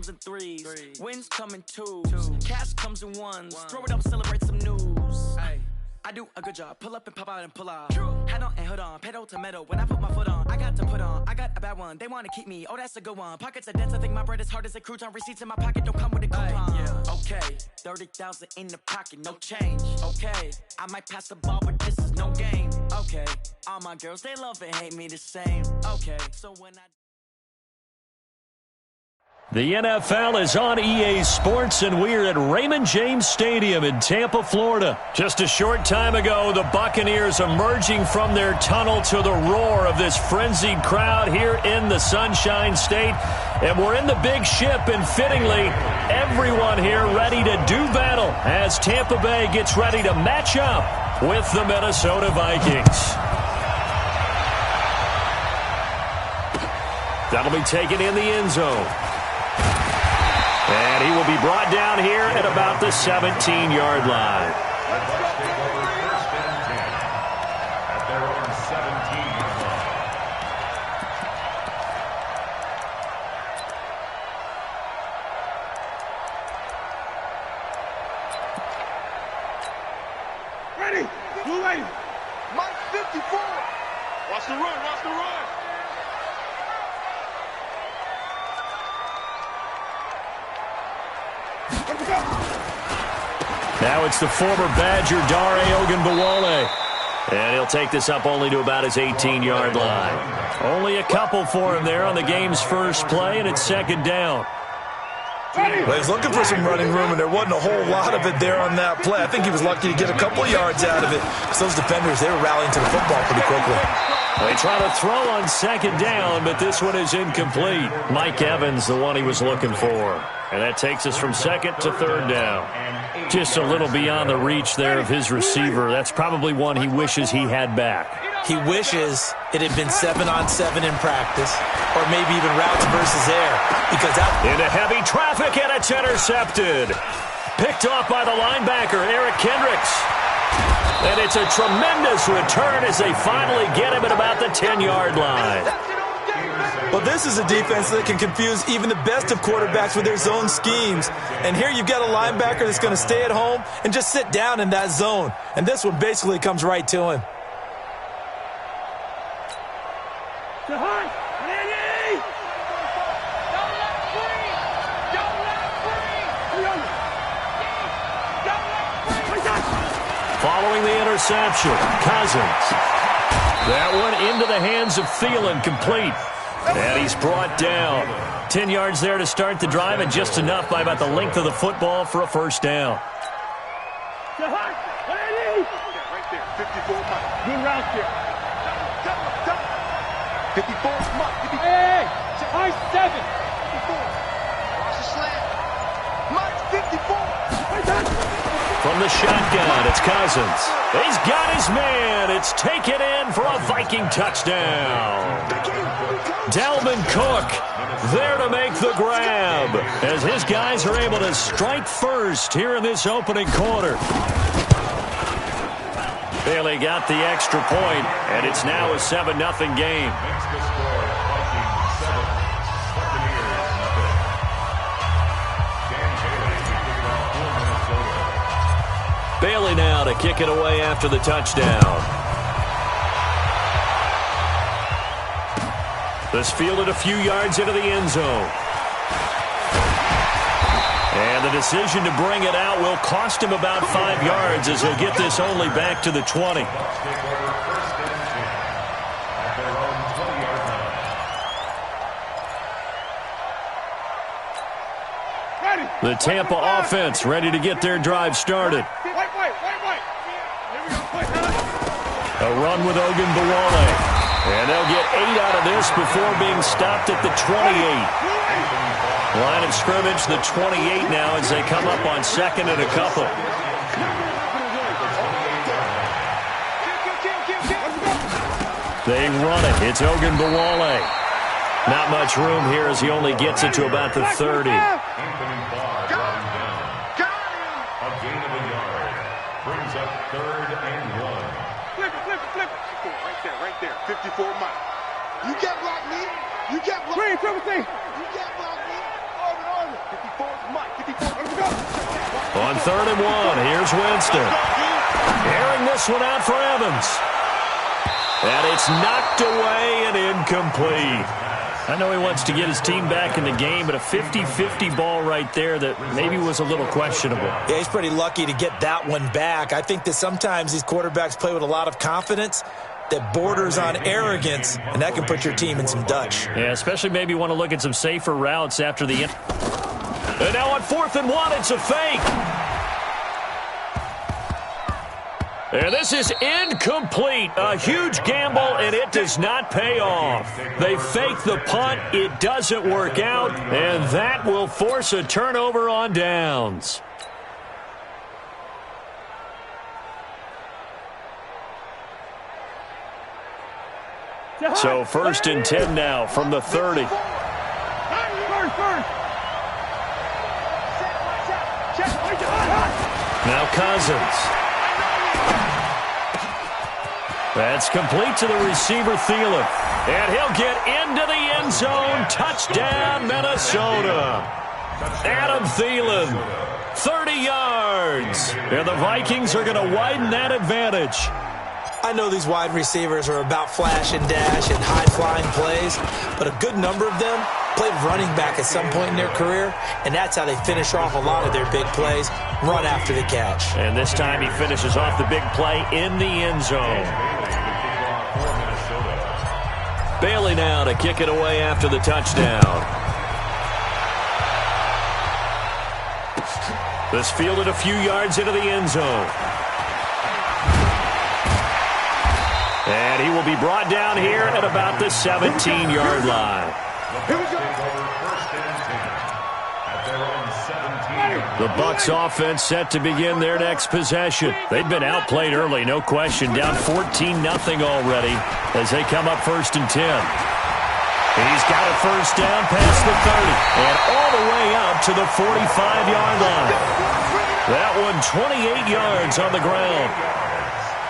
comes in threes. Wins come in twos. Cash comes in ones. Throw it up, celebrate some news. I do a good job. Pull up and pop out and pull out. Head on and hood on. Pedal to metal. When I put my foot on, I got to put on. I got a bad one. They want to keep me. Oh, that's a good one. Pockets are dense. I think my bread is hard as a crouton. Receipts in my pocket don't come with a coupon. Okay, 30,000 in the pocket, no change. Okay, I might pass the ball, but this is no game. Okay, all my girls, they love and hate me the same. Okay, so when I... The NFL is on EA Sports, and we're at Raymond James Stadium in Tampa, Florida. Just a short time ago, the Buccaneers emerging from their tunnel to the roar of this frenzied crowd here in the Sunshine State. And we're in the big ship, and fittingly, everyone here ready to do battle as Tampa Bay gets ready to match up with the Minnesota Vikings. That'll be taken in the end zone. And he will be brought down here at about the 17-yard line. At their own 17-yard line. Ready, blue lady. Mike 54. Watch the run, watch the run. Now it's the former Badger, Dare Ogunbowale. And he'll take this up only to about his 18-yard line. Only a couple for him there on the game's first play, and it's second down. Well, he's looking for some running room, and there wasn't a whole lot of it there on that play. I think he was lucky to get a couple of yards out of it. Because those defenders, they were rallying to the football pretty quickly. They try to throw on second down, but this one is incomplete. Mike Evans, the one he was looking for. And that takes us from second to third down. Just a little beyond the reach there of his receiver. That's probably one he wishes he had back. He wishes it had been 7-on-7 in practice, or maybe even routes versus air. Because into heavy traffic, and it's intercepted. Picked off by the linebacker, Eric Kendricks. And it's a tremendous return as they finally get him at about the 10-yard line. Well, this is a defense that can confuse even the best of quarterbacks with their zone schemes. And here you've got a linebacker that's going to stay at home and just sit down in that zone. And this one basically comes right to him. Following the interception, Cousins. That one into the hands of Thielen, complete. And he's brought down. 10 yards there to start the drive, and just enough by about the length of the football for a first down. Right there, 54 Mike. Good route here. 54 Mike. Hey, high 7. 54. Watch the slant. Mike 54. From the shotgun, it's Cousins. He's got his man. It's taken in for a Viking touchdown. Dalvin Cook there to make the grab as his guys are able to strike first here in this opening quarter. Bailey got the extra point, and it's now a 7-0 game. Bailey now to kick it away after the touchdown. This fielded a few yards into the end zone. And the decision to bring it out will cost him about 5 yards as he'll get this only back to the 20. The Tampa offense ready to get their drive started. A run with Ogunbowale. And they'll get 8 out of this before being stopped at the 28. Line of scrimmage, the 28 now as they come up on second and a couple. They run it. It's Ogunbowale. Not much room here as he only gets it to about the 30. Brings up 3rd and 1. Flip it. Right there. 54 Mike. You can't block me. You can't block me. You can't block me. Order. On 3rd and 1, here's Winston. Airing this one out for Evans. And it's knocked away and incomplete. I know he wants to get his team back in the game, but a 50-50 ball right there that maybe was a little questionable. Yeah, he's pretty lucky to get that one back. I think that sometimes these quarterbacks play with a lot of confidence that borders on arrogance, and that can put your team in some Dutch. Yeah, especially maybe want to look at some safer routes after the... And now on 4th and 1, it's a fake. And this is incomplete. A huge gamble, and it does not pay off. They fake the punt. It doesn't work out, and that will force a turnover on downs. So 1st and 10 now from the 30. Now Cousins. That's complete to the receiver, Thielen. And he'll get into the end zone. Touchdown, Minnesota. Adam Thielen, 30 yards. And the Vikings are going to widen that advantage. I know these wide receivers are about flash and dash and high-flying plays, but a good number of them played running back at some point in their career, and that's how they finish off a lot of their big plays, run after the catch. And this time he finishes off the big play in the end zone. Bailey now to kick it away after the touchdown. This fielded a few yards into the end zone. And he will be brought down here at about the 17-yard line. The Bucs offense set to begin their next possession. They've been outplayed early, no question. Down 14-0 already as they come up 1st and 10. He's got a first down past the 30 and all the way up to the 45-yard line. That one 28 yards on the ground.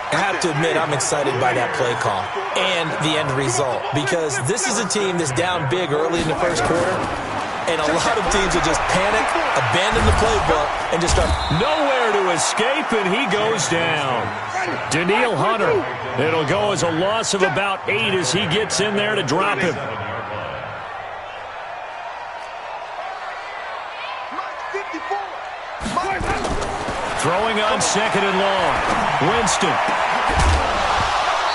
I have to admit, I'm excited by that play call and the end result, because this is a team that's down big early in the first quarter, and a lot of teams will just panic, abandon the playbook, and just start. Nowhere to escape, and he goes down. Danielle Hunter. It'll go as a loss of about 8 as he gets in there to drop him. Throwing on 2nd and long. Winston.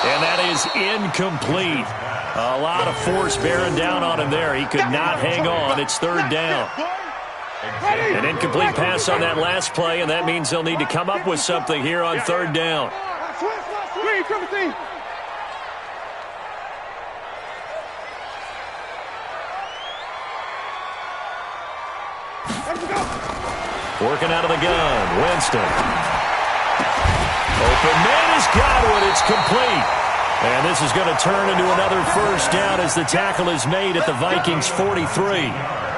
And that is incomplete. A lot of force bearing down on him there. He could not hang on. It's 3rd down. An incomplete pass on that last play, and that means they'll need to come up with something here on 3rd down. Working out of the gun, Winston. Open man has got one. It's complete. And this is going to turn into another first down as the tackle is made at the Vikings 43.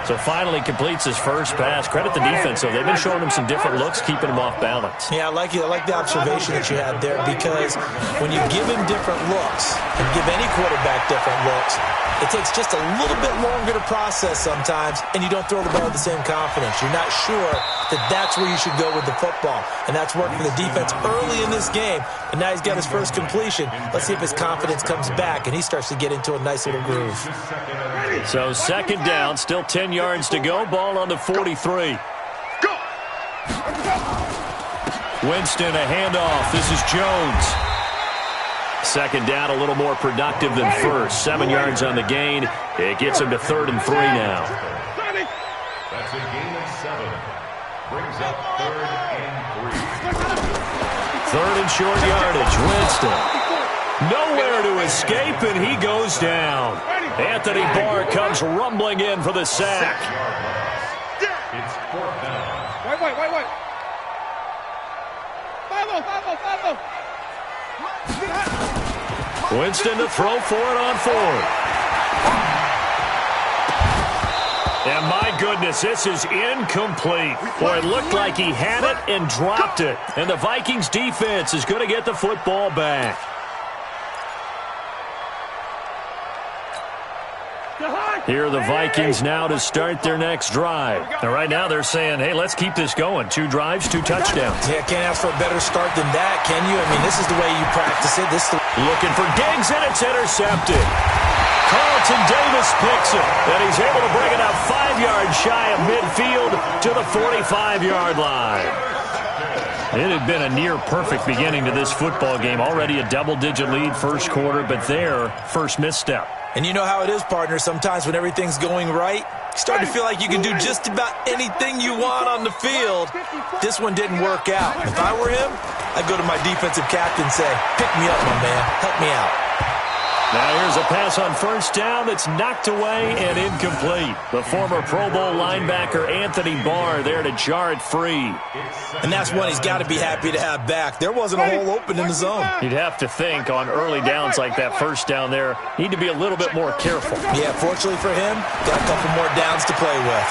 So finally completes his first pass. Credit the defense, though. They've been showing him some different looks, keeping him off balance. Yeah, I like the observation that you had there, because when you give him different looks and give any quarterback different looks, it takes just a little bit longer to process sometimes, and you don't throw the ball with the same confidence. You're not sure that that's where you should go with the football, and that's worked for the defense early in this game, and now he's got his first completion. Let's see if his confidence comes back, and he starts to get into a nice little groove. So 2nd down, still 10 yards to go. Ball on the 43. Winston, a handoff. This is Jones. 2nd down, a little more productive than first. 7 yards on the gain. It gets him to 3rd and 3 now. That's a gain of 7. Brings up 3rd and 3. 3rd and short yardage. Winston. Nowhere to escape, and he goes down. Anthony Barr comes rumbling in for the sack. It's 4th down. Wait. 5-0. Winston to throw for it on 4th. And my goodness, this is incomplete. Boy, it looked like he had it and dropped it. And the Vikings defense is going to get the football back. Here are the Vikings now to start their next drive. And right now they're saying, hey, let's keep this going. 2 drives, 2 touchdowns. Yeah, can't ask for a better start than that, can you? I mean, this is the way you practice it. Looking for Diggs, and it's intercepted. Carlton Davis picks it, and he's able to bring it up 5 yards shy of midfield to the 45-yard line. It had been a near-perfect beginning to this football game. Already a double-digit lead first quarter, but their first misstep. And you know how it is, partner. Sometimes when everything's going right, you start to feel like you can do just about anything you want on the field. This one didn't work out. If I were him, I'd go to my defensive captain and say, pick me up, my man. Help me out. Now here's a pass on first down that's knocked away and incomplete. The former Pro Bowl linebacker Anthony Barr there to jar it free. And that's one he's got to be happy to have back. There wasn't a hole open in the zone. You'd have to think on early downs like that first down there, need to be a little bit more careful. Yeah, fortunately for him, got a couple more downs to play with.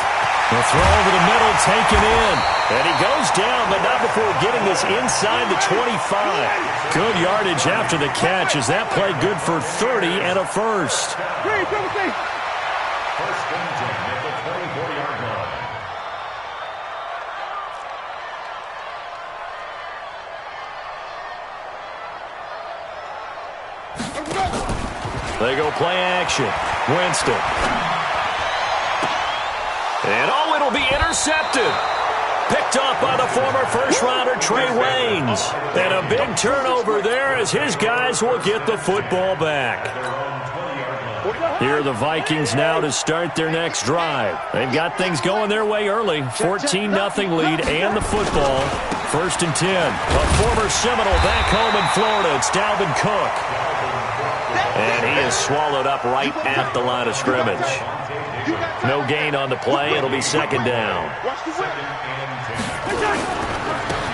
The throw over the middle, taken in. And he goes down, but not before getting this inside the 25. Good yardage after the catch as that play good for 30 and a first. First and 10 at the 24-yard line. They go play action. Winston. And it'll be intercepted. Picked off by the former first-rounder Trey Waynes. And a big turnover there as his guys will get the football back. Here are the Vikings now to start their next drive. They've got things going their way early. 14-0 lead and the football. First and 10. A former Seminole back home in Florida. It's Dalvin Cook. And he is swallowed up right at the line of scrimmage. No gain on the play. It'll be second down.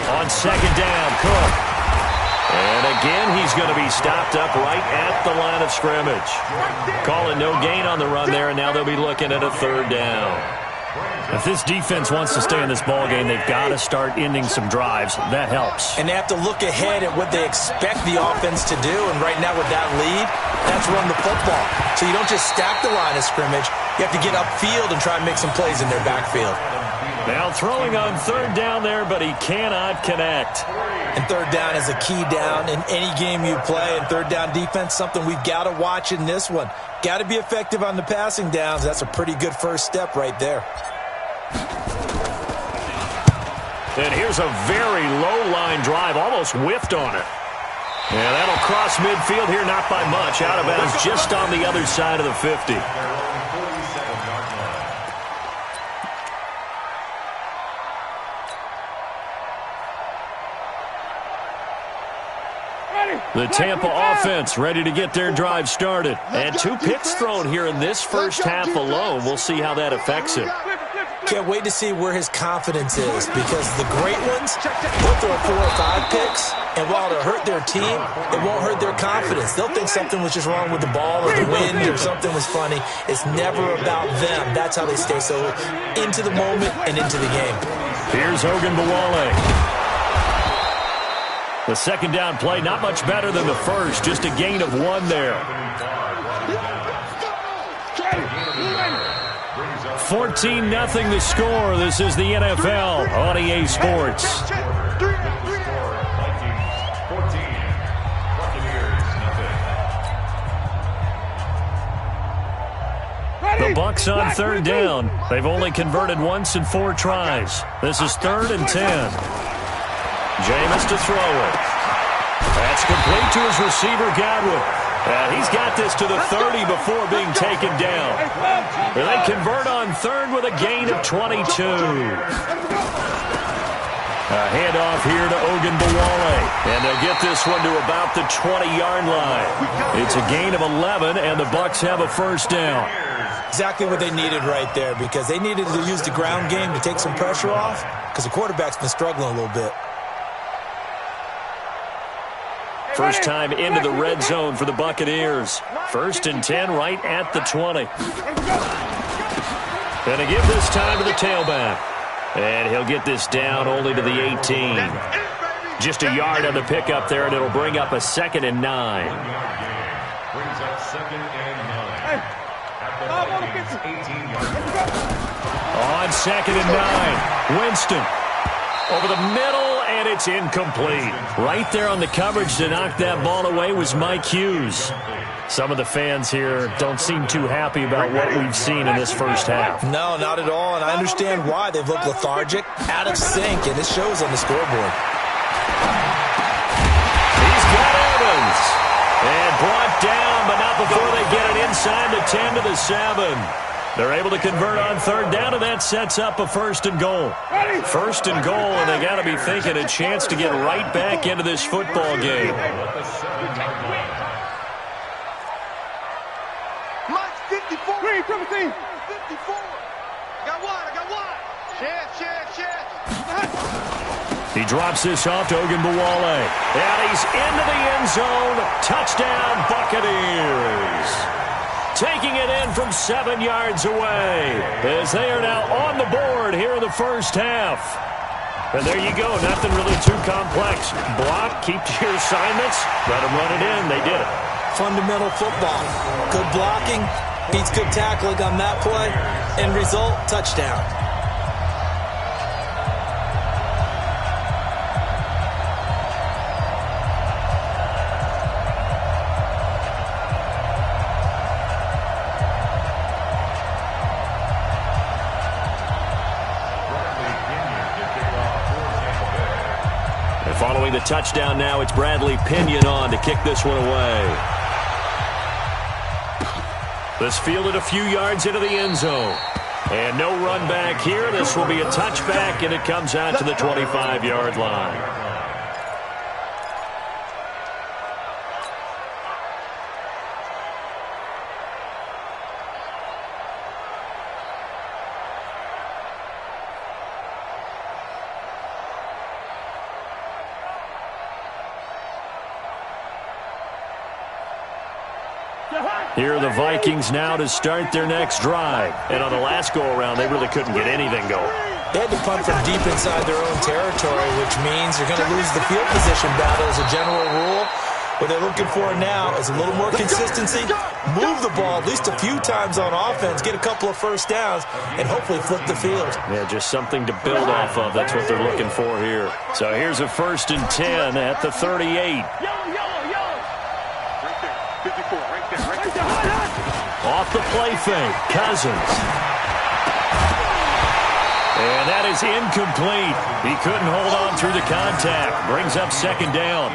On second down, Cook. And again, he's going to be stopped up right at the line of scrimmage. Calling no gain on the run there, and now they'll be looking at a third down. If this defense wants to stay in this ballgame, they've got to start ending some drives. That helps. And they have to look ahead at what they expect the offense to do. And right now with that lead, that's run the football. So you don't just stack the line of scrimmage. You have to get upfield and try and make some plays in their backfield. Now throwing on third down there, but he cannot connect. And third down is a key down in any game you play. And third down defense, something we've got to watch in this one. Got to be effective on the passing downs. That's a pretty good first step right there. And here's a very low line drive, almost whiffed on it. And that'll cross midfield here, not by much. Out of bounds just on the other side of the 50. The Tampa offense ready to get their drive started. And 2 picks thrown here in this first half alone. We'll see how that affects it. Can't wait to see where his confidence is, because the great ones, they'll throw 4 or 5 picks, and while it'll hurt their team, it won't hurt their confidence. They'll think something was just wrong with the ball or the wind or something was funny. It's never about them. That's how they stay so into the moment and into the game. Here's Ogunbowale. The second down play, not much better than the first, just a gain of 1 there. 14-0 the score. This is the NFL on EA Sports. The Bucs on third down. They've only converted once in 4 tries. This is 3rd and 10. Jameis to throw it. That's complete to his receiver, Godwin. And he's got this to the 30 before being taken down. And they convert on 3rd with a gain of 22. A handoff here to Ogunbowale. And they'll get this one to about the 20-yard line. It's a gain of 11, and the Bucs have a first down. Exactly what they needed right there, because they needed to use the ground game to take some pressure off, because the quarterback's been struggling a little bit. First time into the red zone for the Buccaneers. 1st and 10 right at the 20. And to give this time to the tailback. And he'll get this down only to the 18. Just a yard on the pickup there, and it'll bring up a 2nd and 9. Brings up 2nd and 9. On 2nd and 9, Winston over the middle, and it's incomplete. Right there on the coverage to knock that ball away was Mike Hughes. Some of the fans here don't seem too happy about what we've seen in this first half. No, not at all, and I understand why. They've looked lethargic, out of sync, and it shows on the scoreboard. He's got Evans. And brought down, but not before they get it inside the 10 to the 7. They're able to convert on 3rd down, and that sets up a 1st and goal. 1st and goal, and they got to be thinking a chance to get right back into this football game. Mike 54. Green, 54. I got one. Share. He drops this off to Ogunbowale. And he's into the end zone. Touchdown, Buccaneers. Taking it in from 7 yards away as they are now on the board here in the first half. And there you go. Nothing really too complex. Block, keep to your assignments, let them run it in. They did it. Fundamental football. Good blocking beats good tackling on that play. End result, touchdown. Following the touchdown now, it's Bradley Pinion on to kick this one away. This fielded a few yards into the end zone. And no run back here. This will be a touchback, and it comes out to the 25-yard line. Here are the Vikings now to start their next drive. And on the last go-around, they really couldn't get anything going. They had to punt from deep inside their own territory, which means they're going to lose the field position battle as a general rule. What they're looking for now is a little more consistency, move the ball at least a few times on offense, get a couple of first downs, and hopefully flip the field. Yeah, just something to build off of. That's what they're looking for here. So here's a 1st and 10 at the 38. Off the play fake, Cousins. And that is incomplete. He couldn't hold on through the contact. Brings up 2nd down.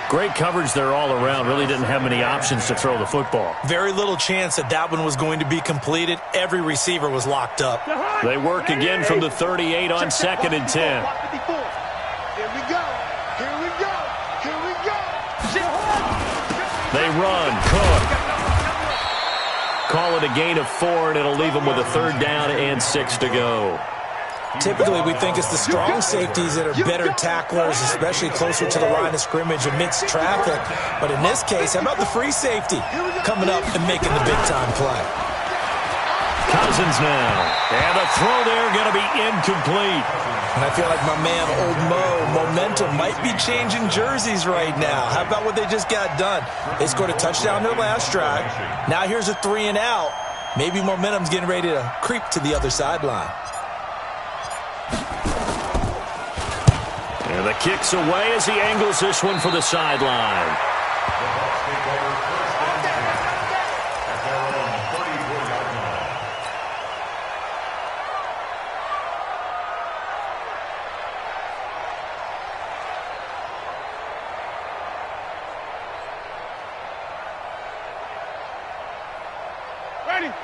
Great coverage there all around. Really didn't have many options to throw the football. Very little chance that one was going to be completed. Every receiver was locked up. They work again from the 38 on 2nd and 10. Here we go. They run. Cook. Call it a gain of 4, and it'll leave them with a 3rd down and 6 to go. Typically, we think it's the strong safeties that are better tacklers, especially closer to the line of scrimmage amidst traffic. But in this case, how about the free safety coming up and making the big-time play? Cousins now. And the throw there going to be incomplete. And I feel like my man, Old Mo, momentum might be changing jerseys right now. How about what they just got done? They scored a touchdown their last drive. Now here's a 3 and out. Maybe momentum's getting ready to creep to the other sideline. And the kick's away as he angles this one for the sideline.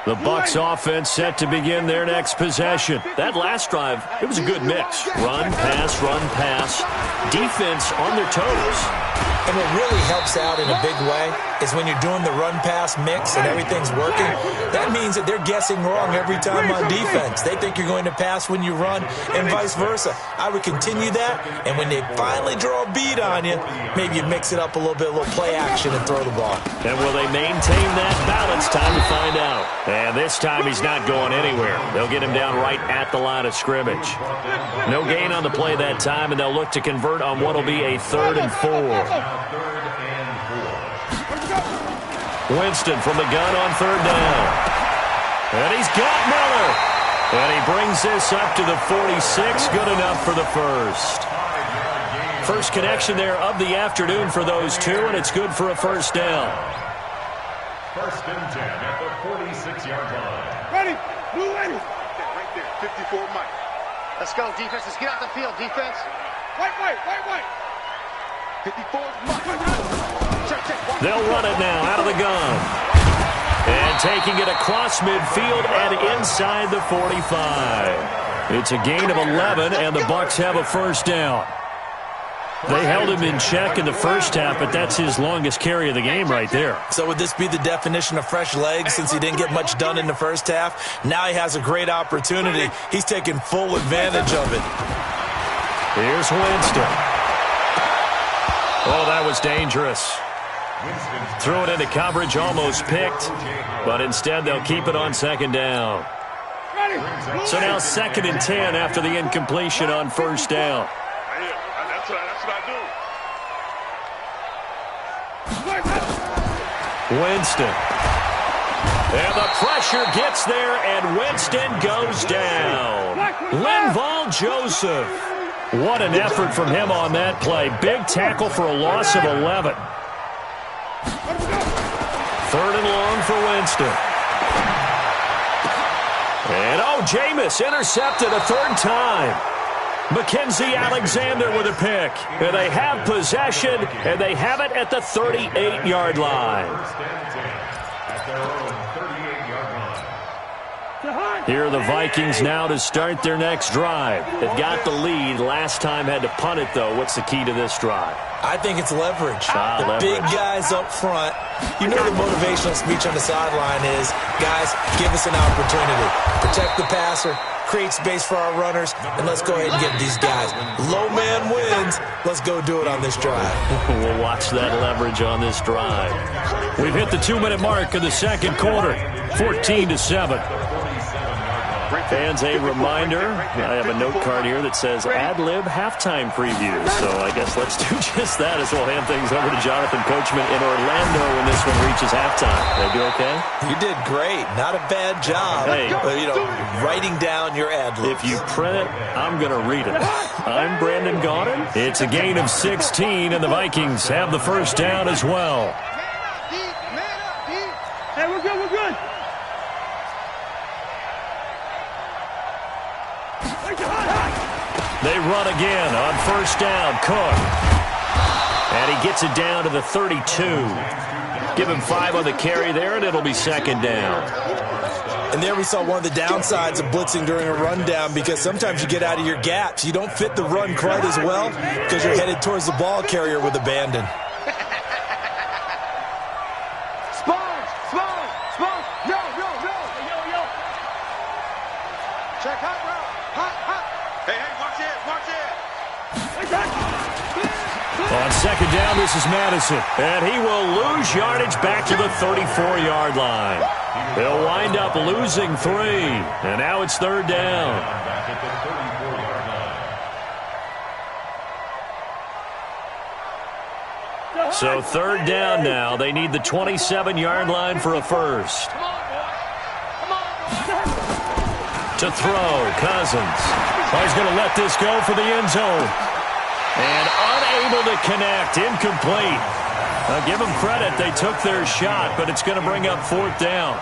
The Bucs offense set to begin their next possession. That last drive, it was a good mix. Run, pass. Defense on their toes. And what really helps out in a big way is when you're doing the run-pass mix and everything's working, that means that they're guessing wrong every time on defense. They think you're going to pass when you run and vice versa. I would continue that, and when they finally draw a beat on you, maybe you mix it up a little bit, a little play action and throw the ball. And will they maintain that balance? Time to find out. And this time he's not going anywhere. They'll get him down right at the line of scrimmage. No gain on the play that time, and they'll look to convert on what will be a 3rd and 4. Winston from the gun on 3rd down. And he's got Miller. And he brings this up to the 46. Good enough for the first. First connection there of the afternoon for those two, and it's good for a first down. First and 10 at the 46-yard line. Ready. Blue ready. Right there. 54 Mike. Let's go, defense. Let's get out the field, defense. White. 54 Mike. Check. They'll run it now out of the gun. And taking it across midfield and inside the 45. It's a gain of 11, and the Bucks have a first down. They held him in check in the first half, but that's his longest carry of the game right there. So would this be the definition of fresh legs since he didn't get much done in the first half? Now he has a great opportunity. He's taking full advantage of it. Here's Winston. Oh, that was dangerous. Threw it into coverage, almost picked, but instead they'll keep it on second down. So now 2nd and 10 after the incompletion on first down. That's what I do. Winston. And the pressure gets there, and Winston goes down. Linval Joseph. What an effort from him on that play. Big tackle for a loss of 11. 3rd and long for Winston. And, Jameis intercepted a 3rd time. Mackenzie Alexander with a pick. And they have possession, and they have it at the 38-yard line. Here are the Vikings now to start their next drive. They've got the lead. Last time had to punt it, though. What's the key to this drive? I think it's leverage. The big guys up front. You know the motivational speech on the sideline is, guys, give us an opportunity. Protect the passer, create space for our runners, and let's go ahead and get these guys. Low man wins. Let's go do it on this drive. We'll watch that leverage on this drive. We've hit the 2-minute mark of the second quarter. 14-7. Fans, a reminder, I have a note card here that says ad-lib halftime preview. So I guess let's do just that as we'll hand things over to Jonathan Coachman in Orlando when this one reaches halftime. Did I do okay? You did great. Not a bad job. Hey. But, writing down your ad-libs. If you print it, I'm going to read it. I'm Brandon Gaudin. It's a gain of 16, and the Vikings have the first down as well. Hey, we're good. They run again on first down. Cook. And he gets it down to the 32. Give him 5 on the carry there, and it'll be second down. And there we saw one of the downsides of blitzing during a rundown, because sometimes you get out of your gaps. You don't fit the run quite as well because you're headed towards the ball carrier with abandon. Check hot route. Hey, watch it. On second down, this is Madison. And he will lose yardage back to the 34-yard line. They'll wind up losing 3. And now it's third down. So third down now. They need the 27-yard line for a first. To throw, Cousins. He's going to let this go for the end zone. And unable to connect, incomplete. Now give them credit, they took their shot, but it's going to bring up 4th down.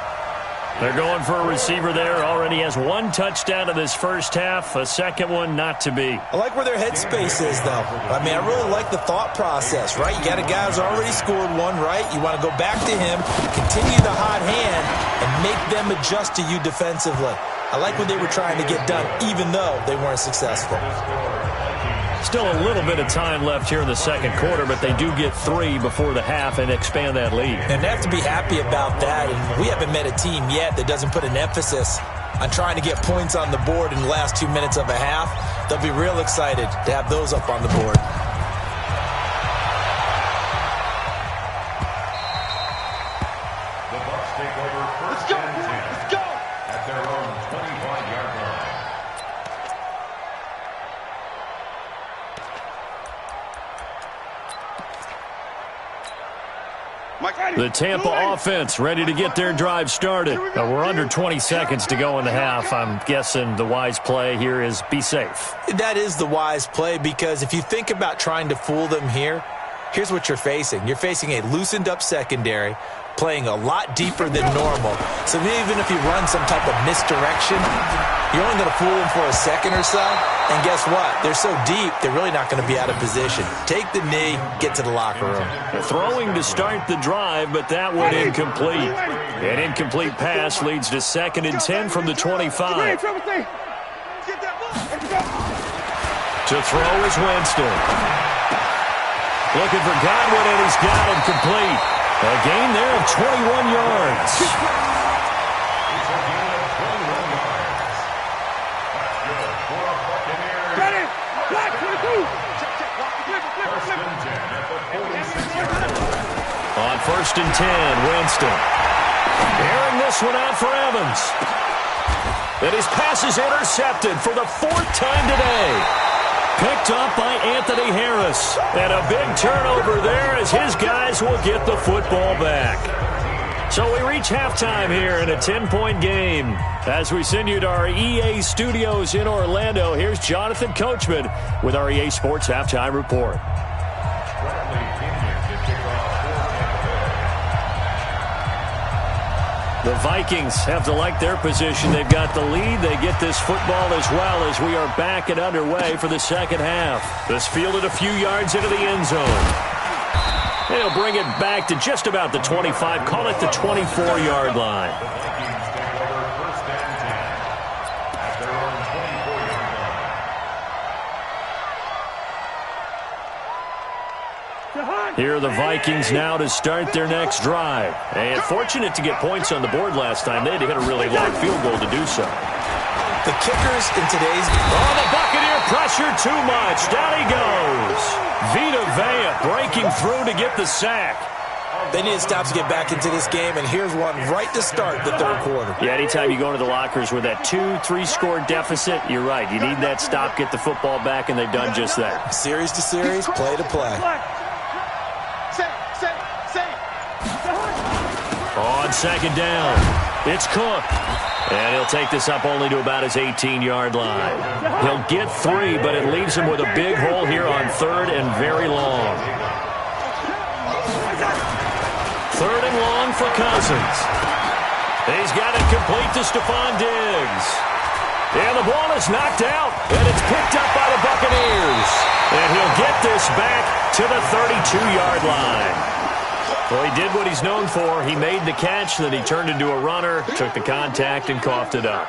They're going for a receiver there. Already has 1 touchdown in this first half, a second one not to be. I like where their headspace is, though. I mean, I really like the thought process, right? You got a guy who's already scored 1, right? You want to go back to him, continue the hot hand, and make them adjust to you defensively. I like what they were trying to get done, even though they weren't successful. Still a little bit of time left here in the second quarter, but they do get 3 before the half and expand that lead. And they have to be happy about that. And we haven't met a team yet that doesn't put an emphasis on trying to get points on the board in the last 2 minutes of a half. They'll be real excited to have those up on the board. The Bucs take over first and 10 at their own 25-yard line. The Tampa offense ready to get their drive started. We're under 20 seconds to go in the half. I'm guessing the wise play here is be safe. That is the wise play, because if you think about trying to fool them here, here's what you're facing. You're facing a loosened up secondary, playing a lot deeper than normal. So even if you run some type of misdirection, you're only going to fool them for a second or so. And guess what? They're so deep, they're really not going to be out of position. Take the knee, get to the locker room. They're throwing to start the drive, but that one incomplete. An incomplete pass leads to 2nd and 10 from the 25. To throw is Winston. Looking for Godwin, and he's got him complete. A gain there of 21 yards. On 1st and 10, Winston. Airing this one out for Evans. And his pass is intercepted for the 4th time today. Picked up by Anthony Harris. And a big turnover there as his guys will get the football back. So we reach halftime here in a 10-point game. As we send you to our EA studios in Orlando, here's Jonathan Coachman with our EA Sports Halftime Report. The Vikings have to like their position. They've got the lead. They get this football as well as we are back and underway for the second half. This fielded a few yards into the end zone. They'll bring it back to just about the 25. Call it the 24-yard line. Here are the Vikings now to start their next drive. And fortunate to get points on the board last time. They had to hit a really long field goal to do so. The kickers in today's game. Oh, the Buccaneer pressure too much. Down he goes. Vita Vea breaking through to get the sack. They need to stop to get back into this game, and here's one right to start the third quarter. Yeah, anytime you go into the lockers with that 2-3 score deficit, you're right. You need that stop, get the football back, and they've done just that. Series to series, play to play. On 2nd down, it's Cook. And he'll take this up only to about his 18-yard line. He'll get 3, but it leaves him with a big hole here on 3rd and very long. 3rd and long for Cousins. He's got it complete to Stephon Diggs. And the ball is knocked out, and it's picked up by the Buccaneers. And he'll get this back to the 32-yard line. Well, he did what he's known for. He made the catch, then he turned into a runner, took the contact, and coughed it up.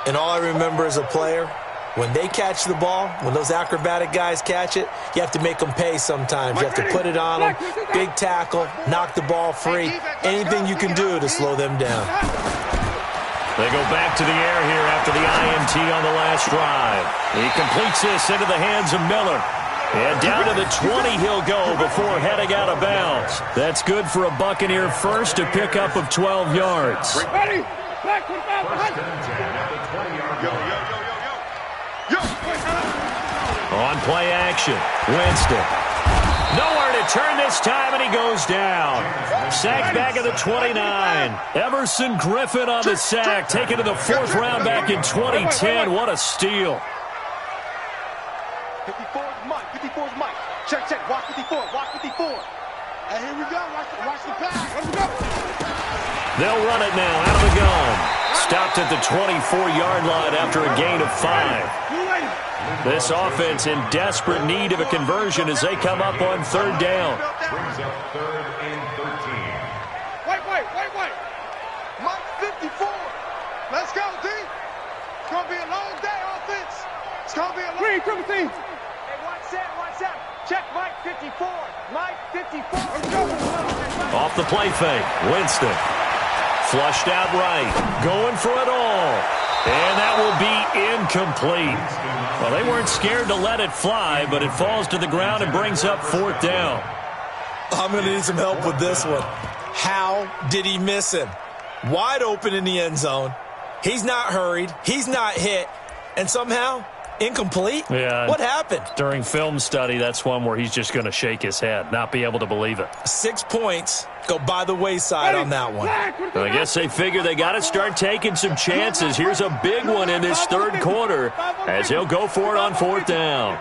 And all I remember as a player, when they catch the ball, when those acrobatic guys catch it, you have to make them pay sometimes. You have to put it on them, big tackle, knock the ball free, anything you can do to slow them down. They go back to the air here after the INT on the last drive. He completes this into the hands of Miller. And down to the 20 he'll go before heading out of bounds. That's good for a Buccaneer first, to pick up of 12 yards. Ready? On play action, Winston. Nowhere to turn this time, and he goes down. Sacked back at the 29. Everson Griffin on the sack, taken to the 4th round back in 2010. What a steal. 54 is Mike. 54 is Mike. Check, check. Watch 54. Watch 54. And here we go. Watch the pass. Let's go. They'll run it now out of the gun. Stopped at the 24-yard line after a gain of 5. This offense in desperate need of a conversion as they come up on 3rd down. Brings up 3rd and 13. Wait. Mike 54. Let's go, D. It's going to be a long day, offense. It's going to be a long day. Triple T. Hey, watch that. Check Mike 54. Mike 54. Let's go. Off the play fake, Winston. Flushed out right. Going for it all. And that will be incomplete. Well, they weren't scared to let it fly, but it falls to the ground and brings up 4th down. I'm going to need some help with this one. How did he miss him? Wide open in the end zone. He's not hurried. He's not hit. And somehow, Incomplete? Yeah. What happened? During film study, that's one where he's just going to shake his head, not be able to believe it. 6 points go by the wayside on that one. I guess they figure they got to start taking some chances. Here's a big one in this third quarter as he'll go for it on fourth down.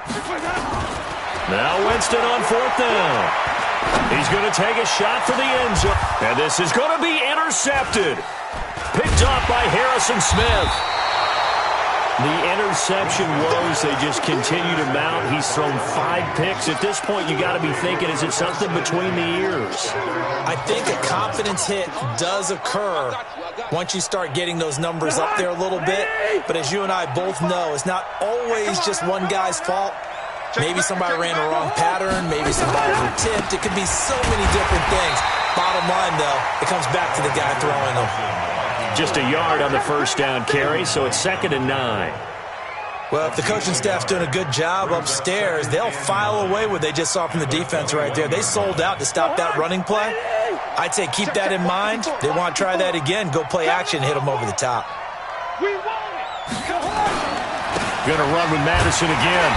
Now Winston on fourth down. He's going to take a shot for the end zone. And this is going to be intercepted. Picked off by Harrison Smith. The interception woes, they just continue to mount. He's thrown 5 picks. At this point, you got to be thinking, is it something between the ears? I think a confidence hit does occur once you start getting those numbers up there a little bit. But as you and I both know, it's not always just one guy's fault. Maybe somebody ran the wrong pattern. Maybe some balls were tipped. It could be so many different things. Bottom line, though, it comes back to the guy throwing them. Just a yard on the first down carry, so it's 2nd and 9. Well, if the coaching staff's doing a good job upstairs, they'll file away what they just saw from the defense right there. They sold out to stop that running play. I'd say keep that in mind. They want to try that again. Go play action, hit them over the top. Going to run with Madison again.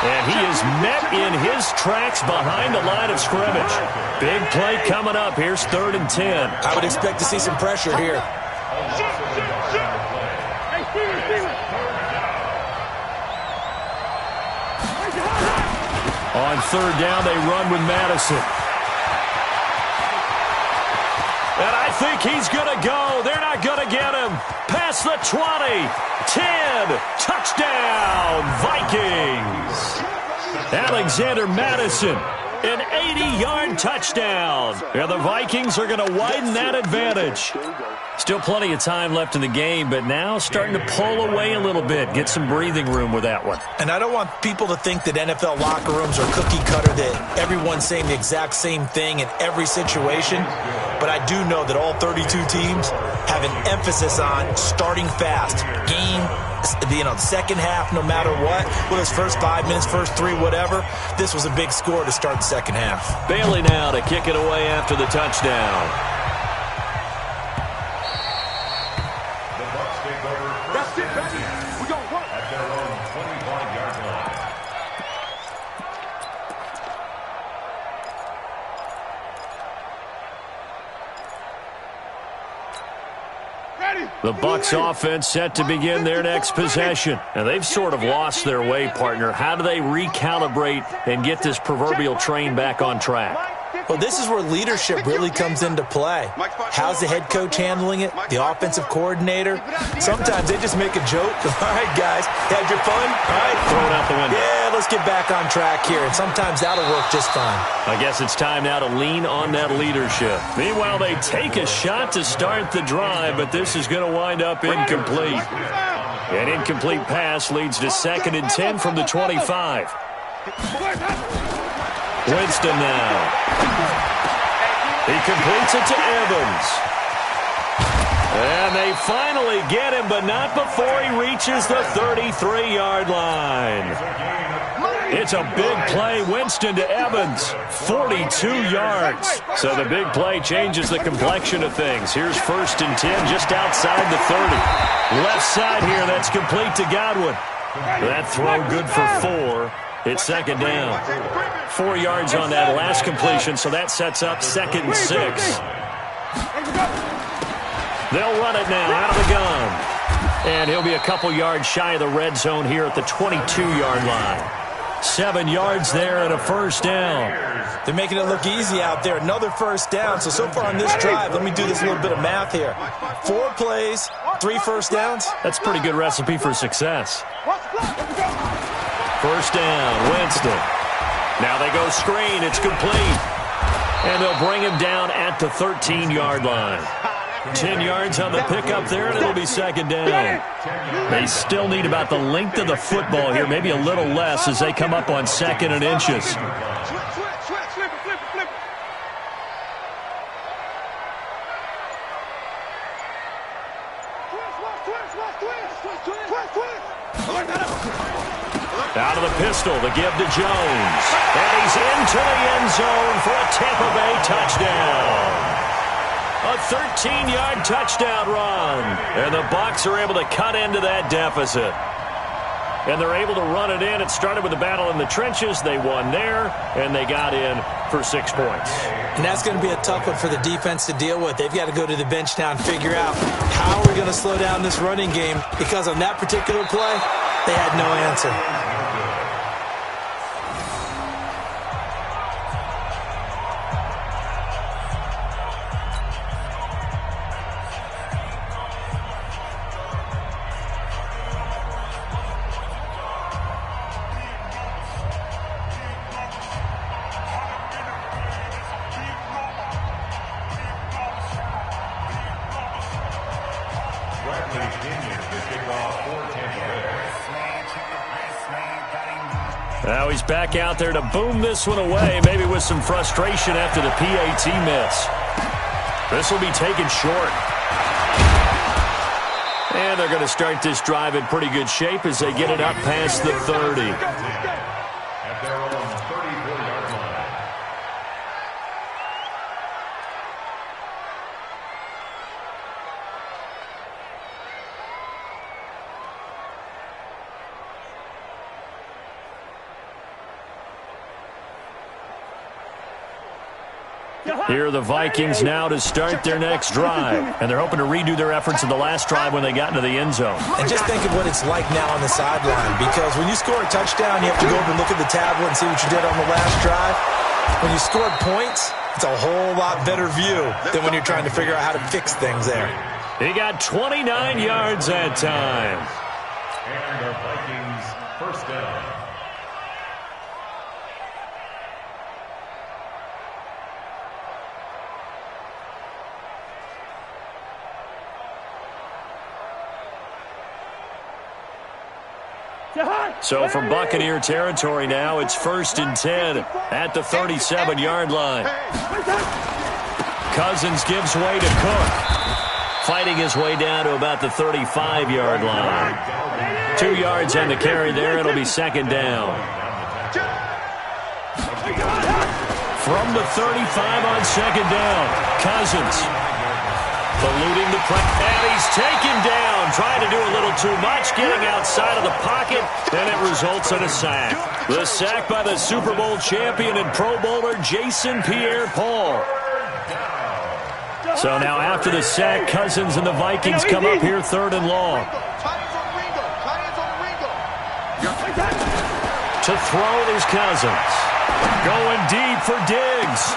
And he is met in his tracks behind the line of scrimmage. Big play coming up. Here's 3rd and 10. I would expect to see some pressure here. On 3rd down, they run with Madison. And I think he's going to go. They're not going to get him. Past the 20. 10. Touchdown, Vikings. Alexander Madison. An 80-yard touchdown. And the Vikings are going to widen that advantage. Still plenty of time left in the game, but now starting to pull away a little bit. Get some breathing room with that one. And I don't want people to think that NFL locker rooms are cookie cutter, that everyone's saying the exact same thing in every situation. But I do know that all 32 teams have an emphasis on starting fast. Game, the second half, no matter what. Whether it's first 5 minutes, first 3, whatever. This was a big score to start the second half. Bailey now to kick it away after the touchdown. That's it, baby. We're going to work. At their own 25-yard line. The Bucs offense set to begin their next possession. And they've sort of lost their way, partner. How do they recalibrate and get this proverbial train back on track? Well, this is where leadership really comes into play. How's the head coach handling it? The offensive coordinator? Sometimes they just make a joke. All right, guys, had your fun? All right. Throw it out the window. Yeah, let's get back on track here. And sometimes that'll work just fine. I guess it's time now to lean on that leadership. Meanwhile, they take a shot to start the drive, but this is going to wind up incomplete. An incomplete pass leads to 2nd and 10 from the 25. Winston now. He completes it to Evans. And they finally get him, but not before he reaches the 33-yard line. It's a big play. Winston to Evans. 42 yards. So the big play changes the complexion of things. Here's 1st and 10 just outside the 30. Left side here, that's complete to Godwin. That throw good for 4. It's 2nd down. 4 yards on that last completion, so that sets up 2nd and 6. They'll run it now out of the gun. And he'll be a couple yards shy of the red zone here at the 22-yard line. 7 yards there and a 1st down. They're making it look easy out there. Another 1st down. So far on this drive, let me do this little bit of math here. 4 plays, 3 1st downs. That's a pretty good recipe for success. 1st down, Winston. Now they go screen. It's complete. And they'll bring him down at the 13-yard line. 10 yards on the pickup there, and it'll be 2nd down. They still need about the length of the football here, maybe a little less as they come up on 2nd and inches. Out of the pistol, the give to Jones. And he's into the end zone for a Tampa Bay touchdown. A 13-yard touchdown run. And the Bucs are able to cut into that deficit. and they're able to run it in. It started with a battle in the trenches. They won there, and they got in for 6 points. And that's going to be a tough one for the defense to deal with. They've got to go to the bench now and figure out how we're going to slow down this running game, because on that particular play, they had no answer. Now he's back out there to boom this one away, maybe with some frustration after the PAT miss. This will be taken short. And they're going to start this drive in pretty good shape as they get it up past the 30. At their own 34-yard line. Here are the Vikings now to start their next drive. And they're hoping to redo their efforts in the last drive when they got into the end zone. And just think of what it's like now on the sideline, because when you score a touchdown, you have to go over and look at the tablet and see what you did on the last drive. When you scored points, it's a whole lot better view than when you're trying to figure out how to fix things there. He got 29 yards that time. And the Vikings first down. So from Buccaneer territory now, it's 1st and 10 at the 37-yard line. Cousins gives way to Cook, fighting his way down to about the 35-yard line. 2 yards on the carry there. It'll be 2nd down. From the 35 on 2nd down, Cousins eluding the press, and he's taken down, trying to do a little too much, getting outside of the pocket, and it results in a sack. The sack by the Super Bowl champion and Pro Bowler Jason Pierre-Paul. So now after the sack, Cousins and the Vikings come up here 3rd and long. To throw is Cousins. Going deep for Diggs.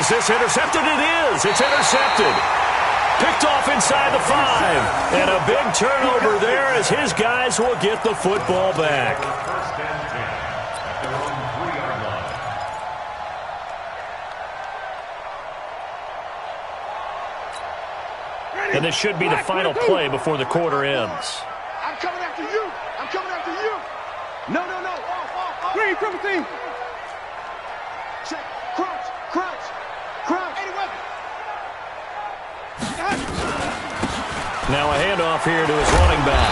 Is this intercepted? It is. It's intercepted. Picked off inside the 5. And a big turnover there as his guys will get the football back. First and 10 at their own 3-yard line. And this should be the final play before the quarter ends. I'm coming after you. I'm coming after you. No. Off. Green, triple team. Check. Crunch. Any weapon. Now a handoff here to his running back.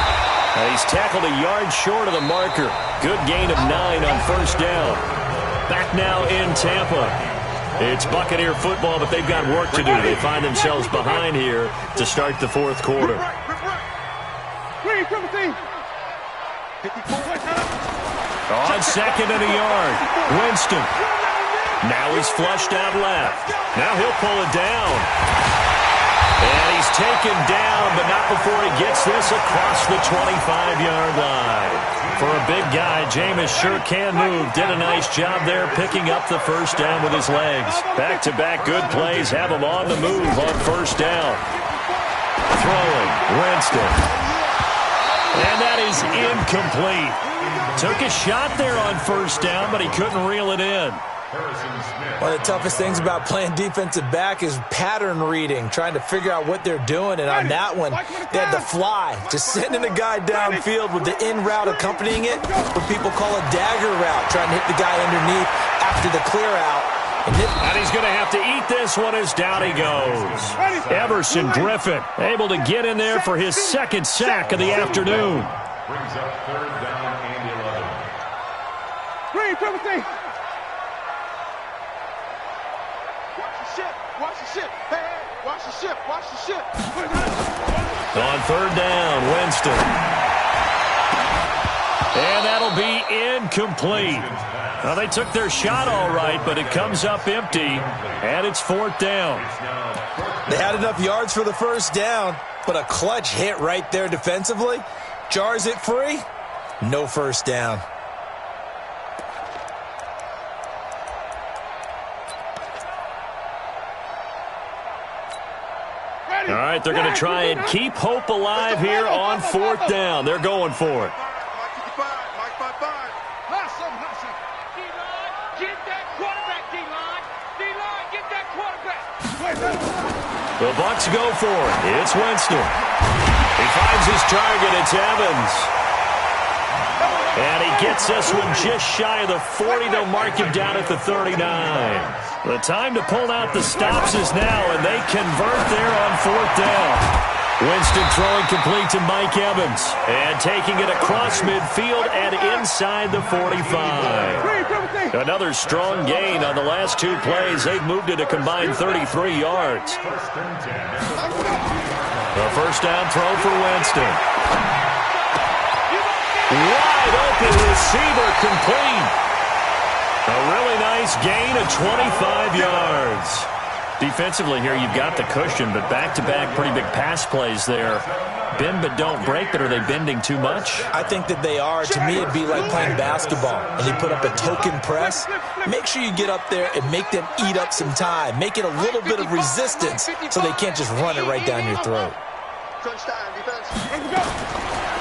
And he's tackled a yard short of the marker. Good gain of 9 on 1st down. Back now in Tampa. It's Buccaneer football, but they've got work to do. They find themselves behind here to start the 4th quarter. On 2nd and a yard, Winston. Now he's flushed out left. Now he'll pull it down. And he's taken down, but not before he gets this across the 25-yard line. For a big guy, Jameis sure can move. Did a nice job there picking up the 1st down with his legs. Back-to-back good plays have him on the move on 1st down. Throwing, Winston. And that is incomplete. Took a shot there on 1st down, but he couldn't reel it in. One of the toughest things about playing defensive back is pattern reading, trying to figure out what they're doing. And on that one, they had to fly, just sending a guy downfield with the in route accompanying it, what people call a dagger route, trying to hit the guy underneath after the clear out. And he's going to have to eat this one as down he goes. Everson Griffin able to get in there for his 2nd sack of the afternoon. Brings up 3rd down and 11. Green, triple team. Watch the ship. Hey, watch the ship. On 3rd down, Winston. And that'll be incomplete. Well, they took their shot all right, but it comes up empty, and it's 4th down. They had enough yards for the first down, but a clutch hit right there defensively jars it free. No first down. All right, they're going to try and keep hope alive here on 4th down. They're going for it. The Bucs go for it. It's Winston. He finds his target. It's Evans. And he gets this one just shy of the 40. They'll mark him down at the 39. The time to pull out the stops is now, and they convert there on 4th down. Winston throwing complete to Mike Evans. And taking it across midfield and inside the 45. Another strong gain on the last 2 plays. They've moved it a combined 33 yards. The first down throw for Winston. Wide open receiver complete. A really nice gain of 25 yards. Defensively here, you've got the cushion, but back-to-back pretty big pass plays there. Bend but don't break, but are they bending too much? I think that they are. To me, it'd be like playing basketball, and you put up a token press. Make sure you get up there and make them eat up some time. Make it a little bit of resistance so they can't just run it right down your throat.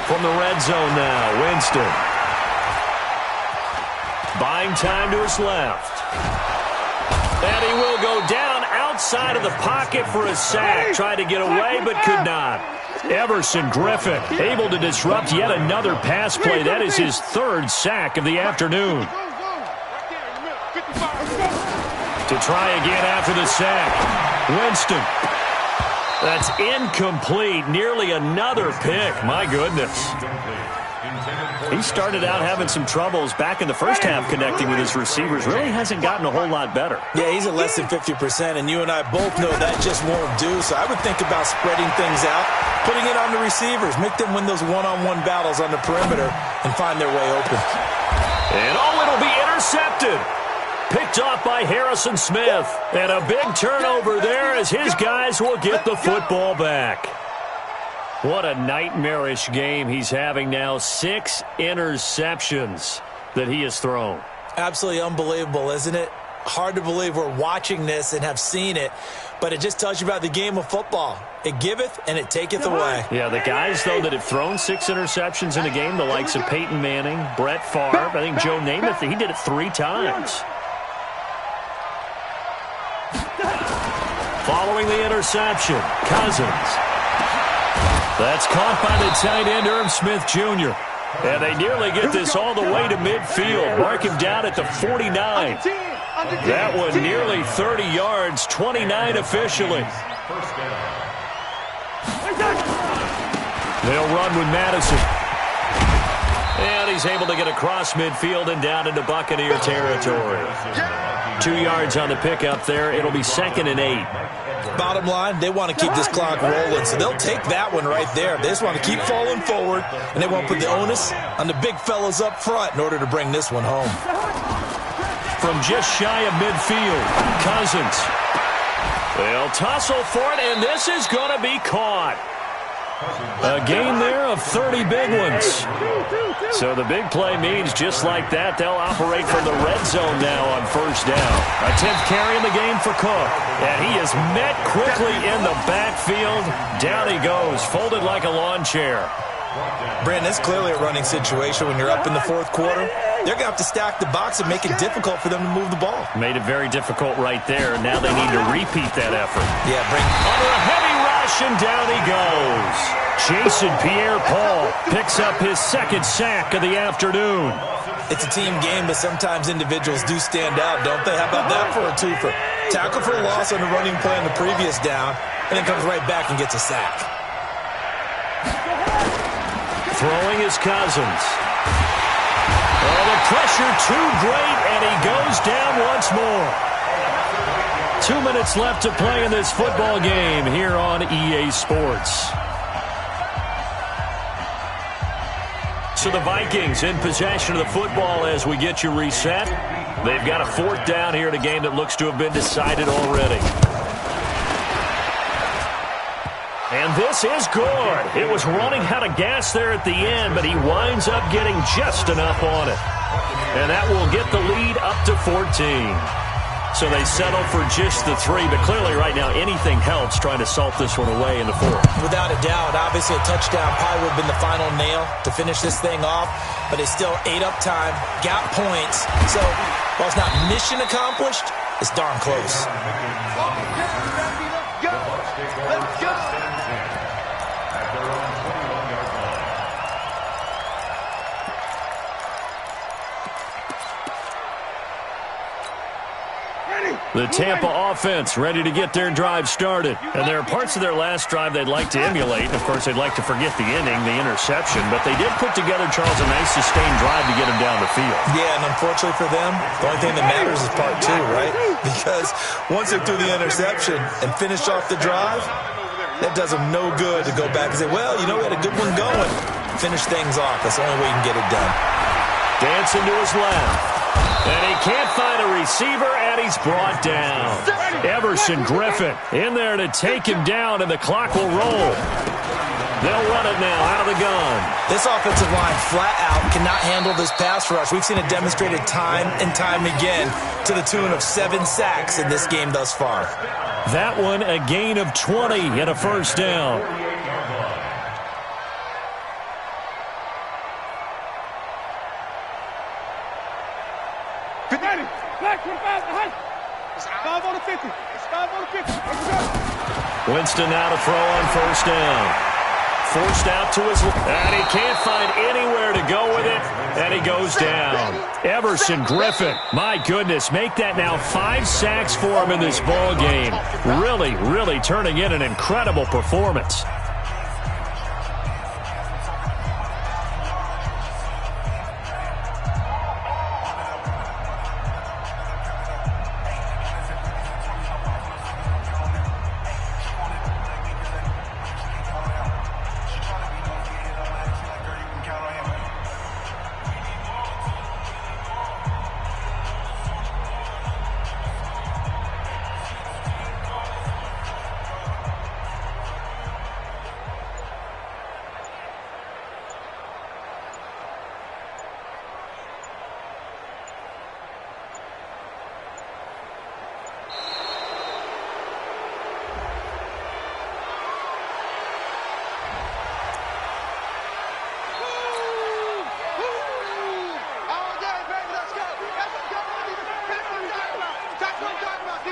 From the red zone now, Winston. Buying time to his left. And he will go down outside of the pocket for a sack. Tried to get away, but could not. Everson Griffin able to disrupt yet another pass play. That is his 3rd sack of the afternoon. To try again after the sack. Winston. That's incomplete. Nearly another pick. My goodness. He started out having some troubles back in the first half connecting with his receivers. Really hasn't gotten a whole lot better. Yeah, he's at less than 50%, and you and I both know that just won't do. So I would think about spreading things out, putting it on the receivers, make them win those one-on-one battles on the perimeter and find their way open. And it'll be intercepted. Picked off by Harrison Smith. And a big turnover there as his guys will get the football back. What a nightmarish game he's having now. 6 interceptions that he has thrown. Absolutely unbelievable, isn't it? Hard to believe we're watching this and have seen it, but it just tells you about the game of football. It giveth and it taketh away. Yeah, the guys, though, that have thrown 6 interceptions in a game, the likes of Peyton Manning, Brett Favre, I think Joe Namath, he did it 3 times. Following the interception, Cousins. That's caught by the tight end, Irv Smith Jr. And they nearly get this all the way to midfield. Mark him down at the 49. That one nearly 30 yards, 29 officially. They'll run with Madison. And he's able to get across midfield and down into Buccaneer territory. 2 yards on the pickup there. It'll be 2nd and 8. Bottom line, they want to keep this clock rolling, so they'll take that one right there. They just want to keep falling forward, and they want to put the onus on the big fellas up front in order to bring this one home. From just shy of midfield, Cousins. They'll tussle for it, and this is going to be caught. A gain there of 30 big ones. So the big play means just like that, they'll operate from the red zone now on 1st down. A 10th carry in the game for Cook. And he is met quickly in the backfield. Down he goes, folded like a lawn chair. Brandon, it's clearly a running situation when you're up in the 4th quarter. They're going to have to stack the box and make it difficult for them to move the ball. Made it very difficult right there. Now they need to repeat that effort. Yeah, under a heavy rush, and down he goes. Jason Pierre-Paul picks up his 2nd sack of the afternoon. It's a team game, but sometimes individuals do stand out, don't they? How about that for a twofer? Tackle for a loss on the running play on the previous down, and then comes right back and gets a sack. Throwing is Cousins. Oh, the pressure too great, and he goes down once more. 2 minutes left to play in this football game here on EA Sports. So the Vikings in possession of the football as we get you reset. They've got a 4th down here in a game that looks to have been decided already. And this is good. It was running out of gas there at the end, but he winds up getting just enough on it. And that will get the lead up to 14. So they settle for just the 3, but clearly right now anything helps trying to salt this one away in the 4th. Without a doubt, obviously a touchdown probably would have been the final nail to finish this thing off, but it's still ate up time, got points. So while it's not mission accomplished, it's darn close. Let's go. The Tampa offense ready to get their drive started. And there are parts of their last drive they'd like to emulate. And, of course, they'd like to forget the ending, the interception. But they did put together, Charles, a nice sustained drive to get them down the field. Yeah, and unfortunately for them, the only thing that matters is part 2, right? Because once they threw the interception and finished off the drive, that does them no good to go back and say, well, you know, we had a good one going. Finish things off. That's the only way you can get it done. Dancing to his left. And he can't find a receiver, and he's brought down. Everson Griffin in there to take him down, and the clock will roll. They'll run it now out of the gun. This offensive line flat out cannot handle this pass rush. We've seen it demonstrated time and time again to the tune of 7 sacks in this game thus far. That one a gain of 20 and a 1st down. It's 5 on the 50. It's 5 on the 50. Winston now to throw on 1st down. Forced out to his left, and he can't find anywhere to go with it, and he goes down. Everson Griffin, my goodness, make that now 5 sacks for him in this ball game. Really, really turning in an incredible performance.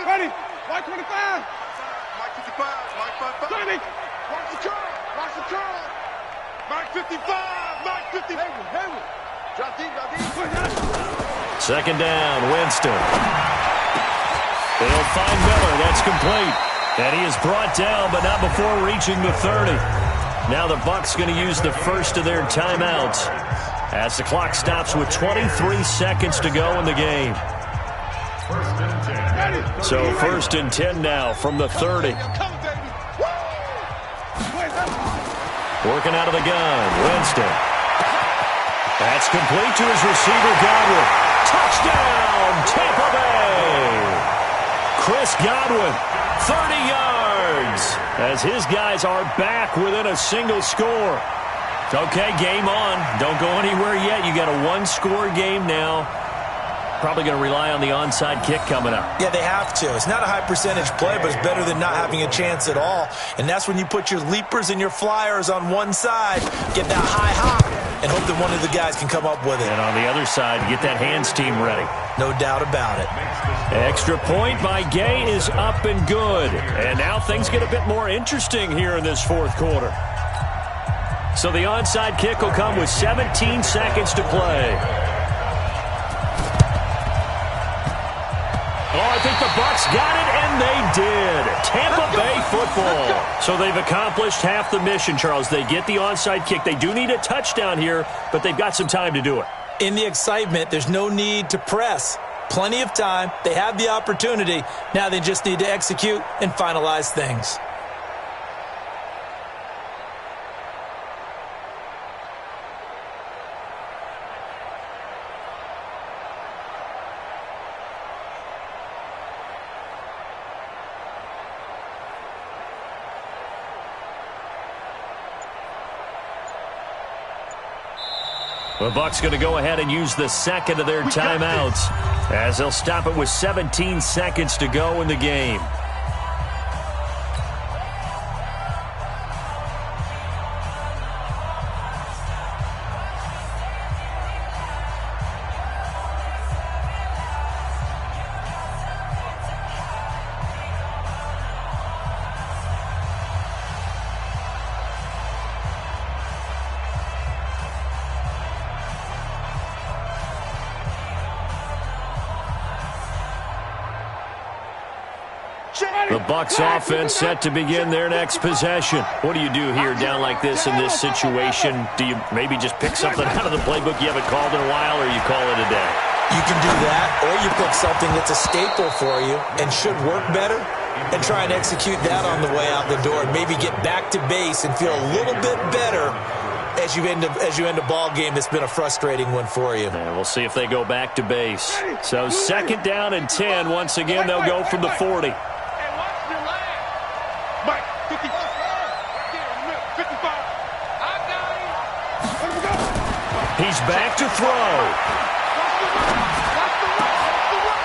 Ready? Mike 25. Mike 55. Mike 55. Johnny. Watch the curl. Watch the curl. Mike 55. Mike 50. Hayward. Drop deep. Drop deep. 2nd down, Winston. They'll find Miller. That's complete. And he is brought down, but not before reaching the 30. Now the Bucs going to use the first of their timeouts as the clock stops with 23 seconds to go in the game. So 1st and 10 now from the 30. Working out of the gun, Winston. That's complete to his receiver, Godwin. Touchdown, Tampa Bay! Chris Godwin, 30 yards, as his guys are back within a single score. Okay, game on. Don't go anywhere yet. You got a 1-score game now. Probably going to rely on the onside kick coming up. Yeah, they have to. It's not a high percentage play, but it's better than not having a chance at all. And that's when you put your leapers and your flyers on one side, get that high hop, and hope that one of the guys can come up with it. And on the other side, get that hands team ready. No doubt about it. Extra point by Gay is up and good. And now things get a bit more interesting here in this 4th quarter. So the onside kick will come with 17 seconds to play. Oh, I think the Bucs got it, and they did. Tampa Bay football. So they've accomplished half the mission, Charles. They get the onside kick. They do need a touchdown here, but they've got some time to do it. In the excitement, there's no need to press. Plenty of time. They have the opportunity. Now they just need to execute and finalize things. The Bucs going to go ahead and use the second of their timeouts as they'll stop it with 17 seconds to go in the game. The Bucs offense set to begin their next possession. What do you do here down like this in this situation? Do you maybe just pick something out of the playbook you haven't called in a while, or you call it a day? You can do that, or you pick something that's a staple for you and should work better and try and execute that on the way out the door and maybe get back to base and feel a little bit better as you end a ball game that's been a frustrating one for you. And we'll see if they go back to base. So second down and 10. Once again, they'll go from the 40. He's back to throw.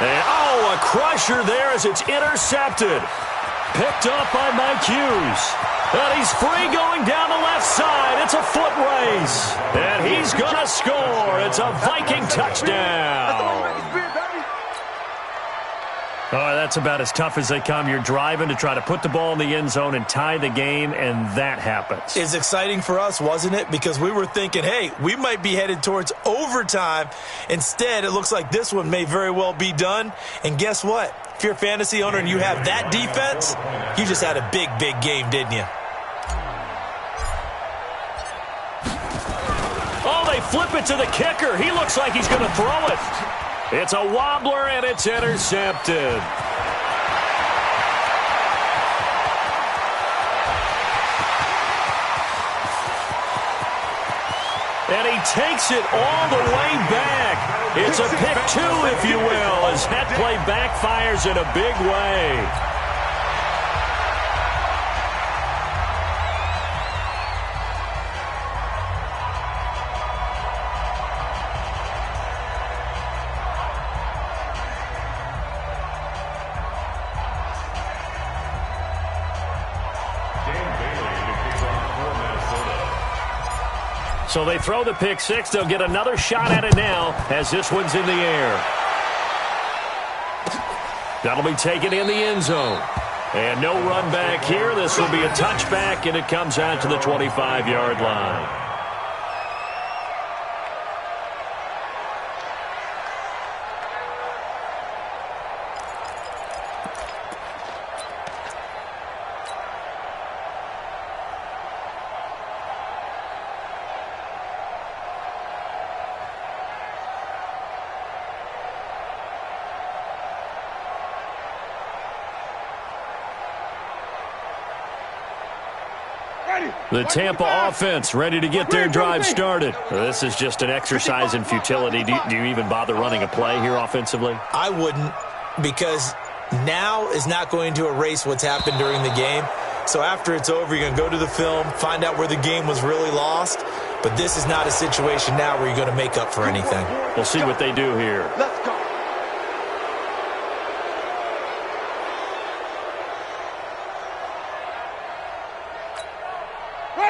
And, a crusher there as it's intercepted. Picked up by Mike Hughes. And he's free going down the left side. It's a foot race. And he's going to score. It's a Viking touchdown. Oh, that's about as tough as they come. You're driving to try to put the ball in the end zone and tie the game, and that happens. It's exciting for us, wasn't it? Because we were thinking, hey, we might be headed towards overtime. Instead, it looks like this one may very well be done. And guess what? If you're a fantasy owner and you have that defense, you just had a big, big game, didn't you? Oh, they flip it to the kicker. He looks like he's going to throw it. It's a wobbler, and it's intercepted. And he takes it all the way back. It's a pick two, if you will, as that play backfires in a big way. So they throw the pick six. They'll get another shot at it now as this one's in the air. That'll be taken in the end zone. And no run back here. This will be a touchback, and it comes out to the 25-yard line. The Tampa offense ready to get their drive started. This is just an exercise in futility. Do you even bother running a play here offensively? I wouldn't, because now is not going to erase what's happened during the game. So after it's over, you're going to go to the film, find out where the game was really lost. But this is not a situation now where you're going to make up for anything. We'll see what they do here. Let's go.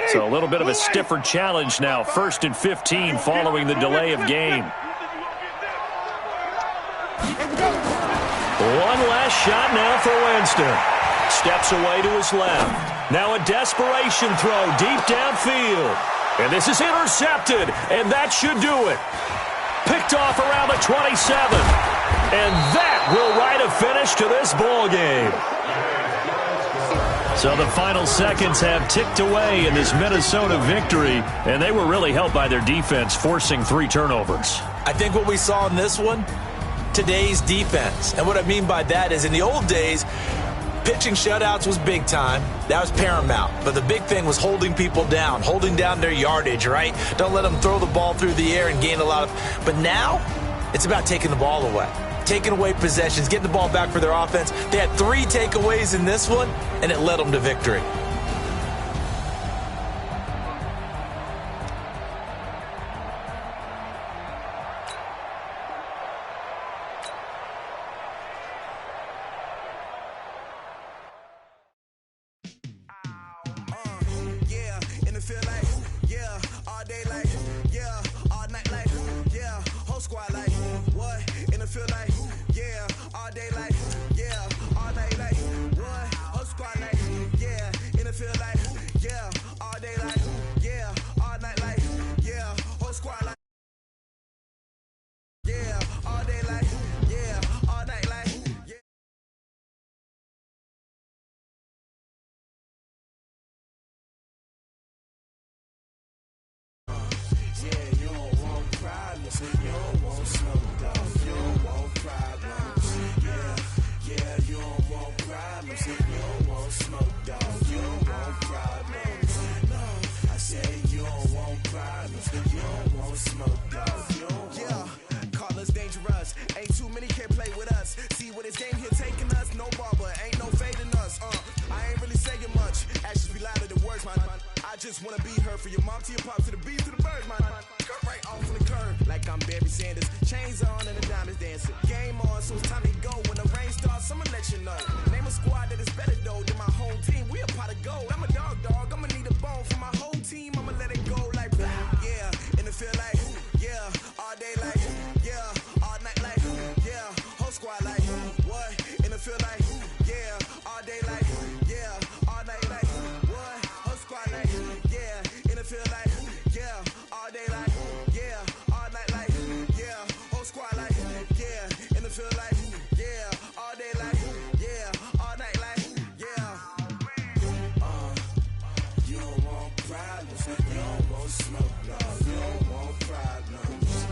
So a little bit of a stiffer challenge now. 1st and 15 following the delay of game. One last shot now for Winston. Steps away to his left. Now a desperation throw deep downfield. And this is intercepted, and that should do it. Picked off around the 27. And that will write a finish to this ball game. So the final seconds have ticked away in this Minnesota victory, and they were really helped by their defense, forcing 3 turnovers. I think what we saw in this one, today's defense. And what I mean by that is in the old days, pitching shutouts was big time. That was paramount. But the big thing was holding people down, holding down their yardage, right? Don't let them throw the ball through the air and gain a lot of... But now, it's about taking the ball away. Taking away possessions, getting the ball back for their offense. They had 3 takeaways in this one, and it led them to victory. squad like, what? In the field like, yeah. All day like, yeah. All night like, what? Whole squad like, yeah. In the field like, yeah. All day like, yeah. All night like, yeah. Whole squad like, yeah. All day like, yeah. All night like, yeah. Yeah, you don't want problems. You don't want smoke, dog. You don't want problems. Yeah, you don't want problems. You don't want smoke, dog. You don't want problems. No, I said you don't want problems. You don't want smoke, dog. You don't want. Call us dangerous. Ain't too many can play with us. See what this game here taking us. No barber, ain't no fading us. I ain't really saying much. Actions be louder than words, man. I just wanna be heard from your mom to your pop to the beat to the birds, man. Cut right off on the curb, like I'm Barry Sanders. Chains on and the diamonds dancing. Game on, so it's time to go. When the rain starts, I'ma let you know. Name a squad that is better though than my home team. We a pot of gold. I'm a dog. I'ma need a bone for my whole team. I'ma let it go like, yeah. In the field like, yeah. All day like, yeah. All night like, yeah. Whole squad like, what? In the field like, yeah. All day like, yeah. All night like, what? Whole squad like, yeah. In the field like, yeah. All day like, yeah. All night like, yeah. Whole squad like, yeah. In the field like, yeah. All day like, yeah. All night like, yeah. You don't want problems. You don't want smoke, no. You don't want problems.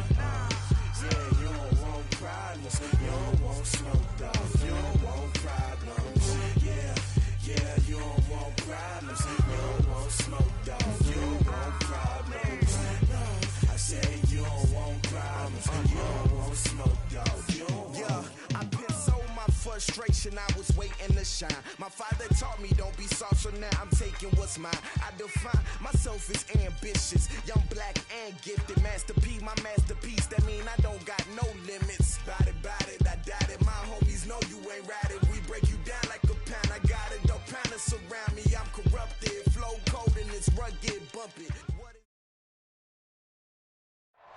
Yeah, you don't want problems. You don't want smoke, dog. You don't want problems. Yeah, you don't want problems. You don't want smoke, dog. You don't want problems. No, I said you don't want problems. You don't want smoke, dog. You don't want. I've been so my frustration, I was waiting to shine. My father taught me don't be soft, so now I'm taking what's mine. I define myself as ambitious, young, black, and gifted. Master P, my masterpiece. That mean I don't got no limits. Bout it, I doubt it. My homies know you ain't ratted. We break you down like a pound. I got it, don't pound to surround me. I'm corrupted, flow cold and it's rugged, bumpy.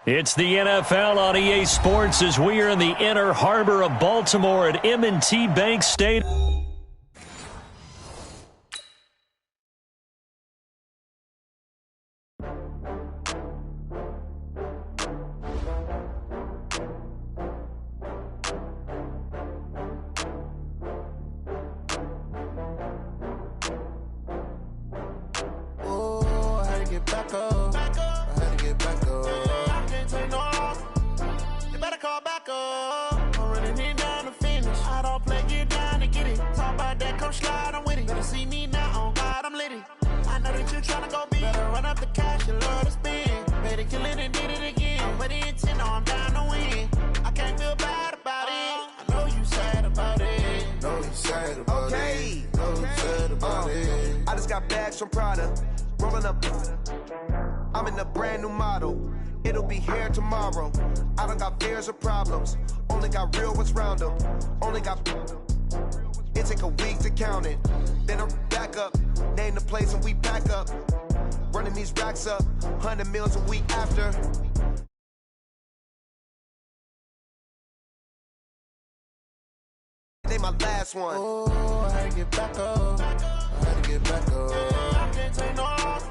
It's the NFL on EA Sports as we are in the inner harbor of Baltimore at M&T Bank Stadium. Oh, I had to get back up. I had to get back up. I can't take no loss. You better call back up. I'm running it down to finish. I don't play, get down to get it. Talk about that, come slide, I'm with it. Better see me now, on God, I'm lit it. I know that you're tryna go big. Better run up the cash, you love to spend. Better kill it and did it again. But the intent, no, I'm down to win. I can't feel bad about it. I know you sad about it. Know you sad about it. Know you sad about it. I just got bags from Prada. Rolling up. I'm in a brand new model. It'll be here tomorrow. I don't got fears or problems. Only got real ones round them. Only got. It take a week to count it. Then I'm back up. Name the place and we pack up. Running these racks up. 100 meals a week after. They my last one. Oh, I had to get back up. I had to get back up. I can't take no loss.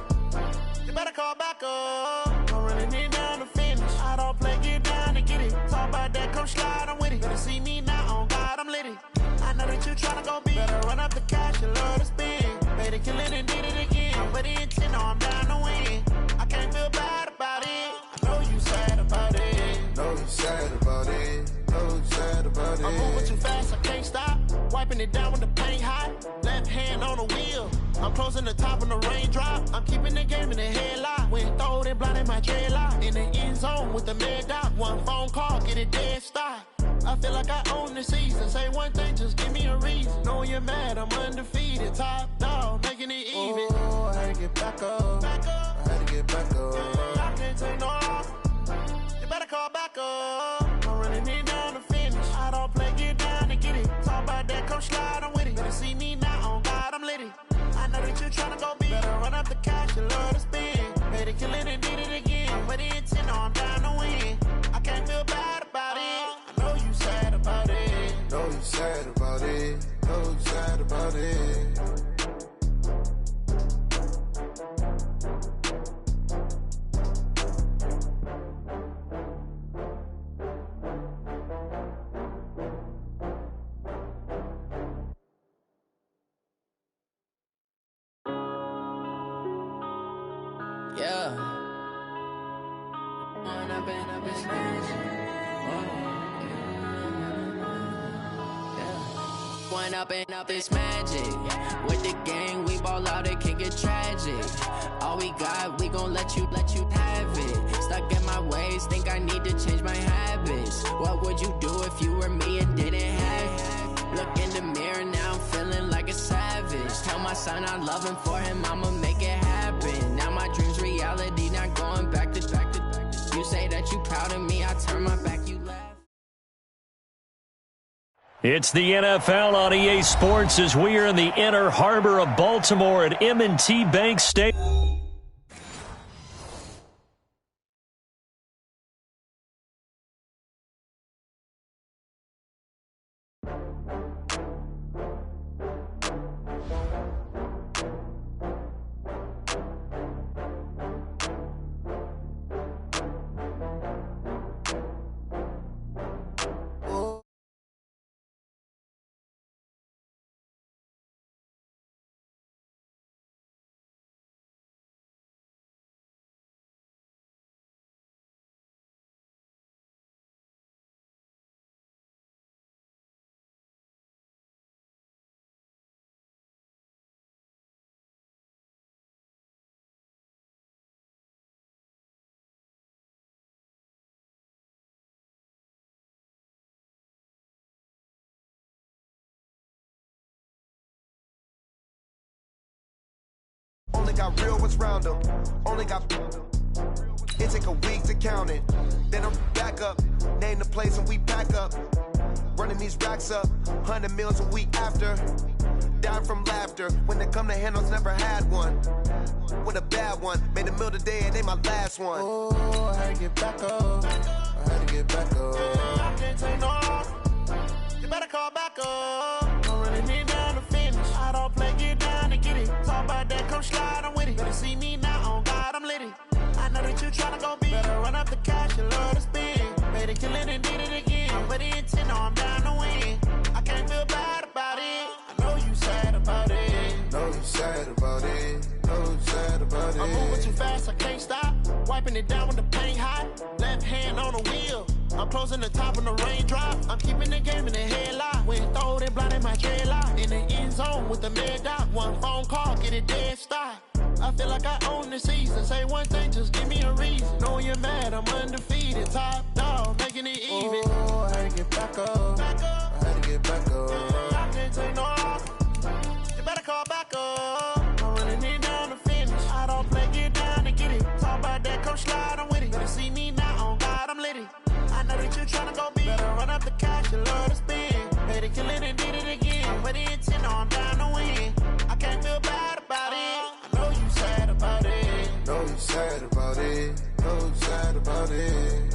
You better call back up. I'm running it down to finish. I don't play, get down to get it. Talk about that, come slide, I'm with it. Better see me now, on God, I'm lit it. I know that you tryna go big. Better run up the cash, you love to spend. Better kill it and did it again. But the intent, no, I'm down to win. I can't feel bad about it. I know you sad about it. Know you sad about it. Know you sad about it. I'm moving too fast, I can't stop. Wiping it down when the paint hot. Left hand on the wheel. I'm closing the top when the raindrop. I'm keeping the game in the headlock. When throwed and blinded my dreadlock. In the end zone with the mad dot. One phone call, get it dead stop. I feel like I own the season. Say one thing, just give me a reason. Knowing you're mad, I'm undefeated. Top dog, making it even. Oh, I had to get back up. I had to get back up. I can't take no loss. You better call back up. I'm running it down to finish. I don't play, get down to get it. Talk about that, come slide, I'm with it. Better see me now, on God, I'm lit it. I know that you're tryna go big. Better run up the cash, you love to spend. Better kill it and did it again. But the intent, no, I'm down to win. I can't feel bad Up this magic. With the gang, we ball out, it can get tragic. All we got, we gon' let you have it. Stuck in my ways, think I need to change my habits. What would you do if you were me and didn't have it? Look in the mirror, now I'm feeling like a savage. Tell my son I love him, for him I'ma make it happen. Now my dream's reality, not going back to. You say that you proud of me, I turn my back, you laugh. It's the NFL on EA Sports as we are in the inner harbor of Baltimore at M&T Bank Stadium. Only got real ones round them. Only got. It take a week to count it. Then I'm back up. Name the place and we pack up. Running these racks up. 100 meals a week after. Down from laughter. When they come to handles, never had one. With a bad one. Made a meal today and they my last one. Oh, I had to get back up. I had to get back up. I can't take no off. You better call back up. Don't really need down to finish. I don't play, get down to get it. Talk about that, come slide, I'm with it. Better see me now, on God, I'm litty. I know that you tryna go big. Better run up the cash, you love to spend. Made it, kill it, and did it again. I'm with the intent, no, I'm down to win. I can't feel bad about it. I know you sad about it. Know you sad about it. Know you sad about it. I'm moving too fast, I can't stop. Wiping it down when the paint hot. Left hand on the wheel. I'm closing the top when the raindrop. I'm keeping the game in the headlock. When throwed and blinded my dreadlock. In the end zone with the mid dot. One phone call, get it dead stop. I feel like I own the season. Say one thing, just give me a reason. Knowing you're mad, I'm undefeated. Top dog, making it even. Oh, I had to get back up. I had to get back up. I can't take no off. You better call back up. I'm running it down to finish. I don't play, get down to get it. Talk about that, come slide, I'm with it. Better see me now, on God, I'm litty. I know that you tryna go big. Better run up the cash, you love to spend. Made it, kill it, and did it again. With the intent, no, I'm down to win. I can't feel bad about it. I know you sad about it. Know you sad about it. Know you sad about it.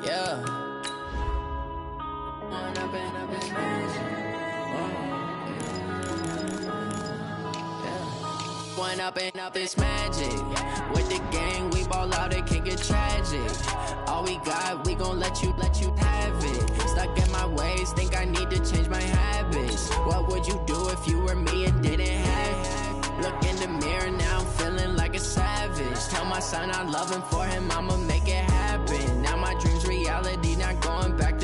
Yeah. One up and up this magic. With the gang, we ball out, it can get tragic. All we got, we gon' let you have it. Stuck in my ways, think I need to change my habits. What would you do if you were me and didn't have it? Look in the mirror, now I'm feeling like a savage. Tell my son I love him, for him I'ma make it happen. Now my dream's reality, not going back to.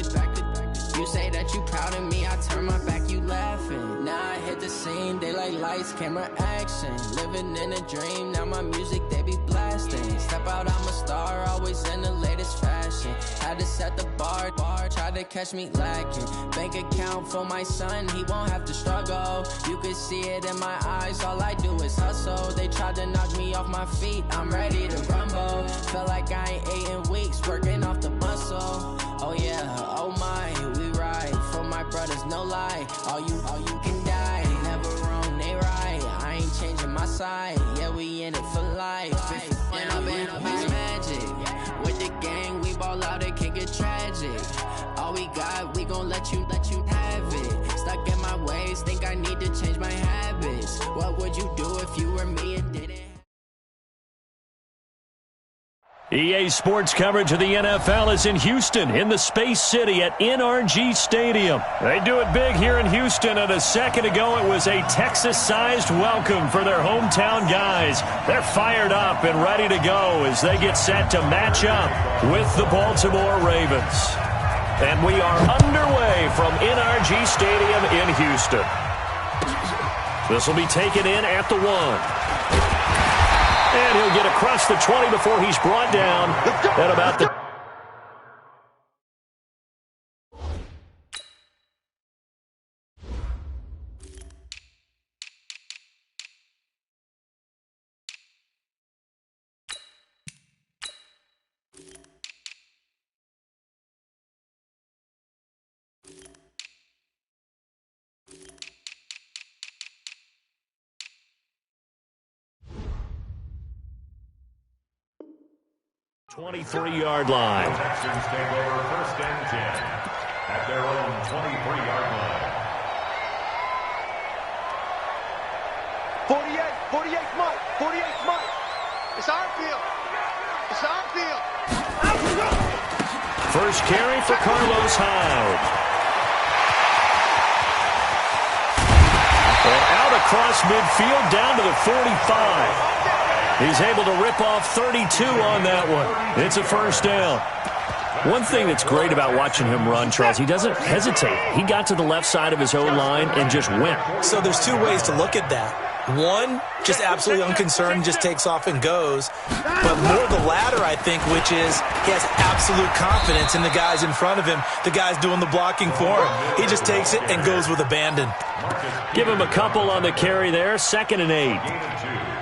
You say that you proud of me, I turn my back, you laughing. Now I hit the scene, daylight lights, camera action. Living in a dream, now my music they be blasting. Step out, I'm a star, always in the latest fashion. Had to set the bar, try to catch me lacking. Bank account for my son, he won't have to struggle. You can see it in my eyes, all I do is hustle. They tried to knock me off my feet, I'm ready to rumble. Felt like I ain't ate in weeks, working off the muscle. Oh yeah, oh my, we ride for my brothers, no lie. All you can die, never wrong, they right. I ain't changing my side, yeah, we in it for life. When I've been up, it's magic. With the gang, we ball out, it can get tragic. All we got, we gon' let you have it. Stuck in my ways, think I need to change my habits. What would you do if you were me and didn't? EA Sports coverage of the NFL is in Houston, in the Space City at NRG Stadium. They do it big here in Houston, and a second ago it was a Texas-sized welcome for their hometown guys. They're fired up and ready to go as they get set to match up with the Baltimore Ravens. And we are underway from NRG Stadium in Houston. This will be taken in at the 1. And he'll get across the 20 before he's brought down at about the... ...23-yard line. The Texans take over 1st and 10 at their own 23-yard line. 48 Mike, 48 Mike. It's our field. It's our field. First carry for Carlos Hyde. And out across midfield down to the 45. He's able to rip off 32 on that one. It's a first down. One thing that's great about watching him run, Charles, he doesn't hesitate. He got to the left side of his O-line and just went. So there's two ways to look at that. One, just absolutely unconcerned, just takes off and goes. But more the latter, I think, which is he has absolute confidence in the guys in front of him, the guys doing the blocking for him. He just takes it and goes with abandon. Give him a couple on the carry there, 2nd and 8.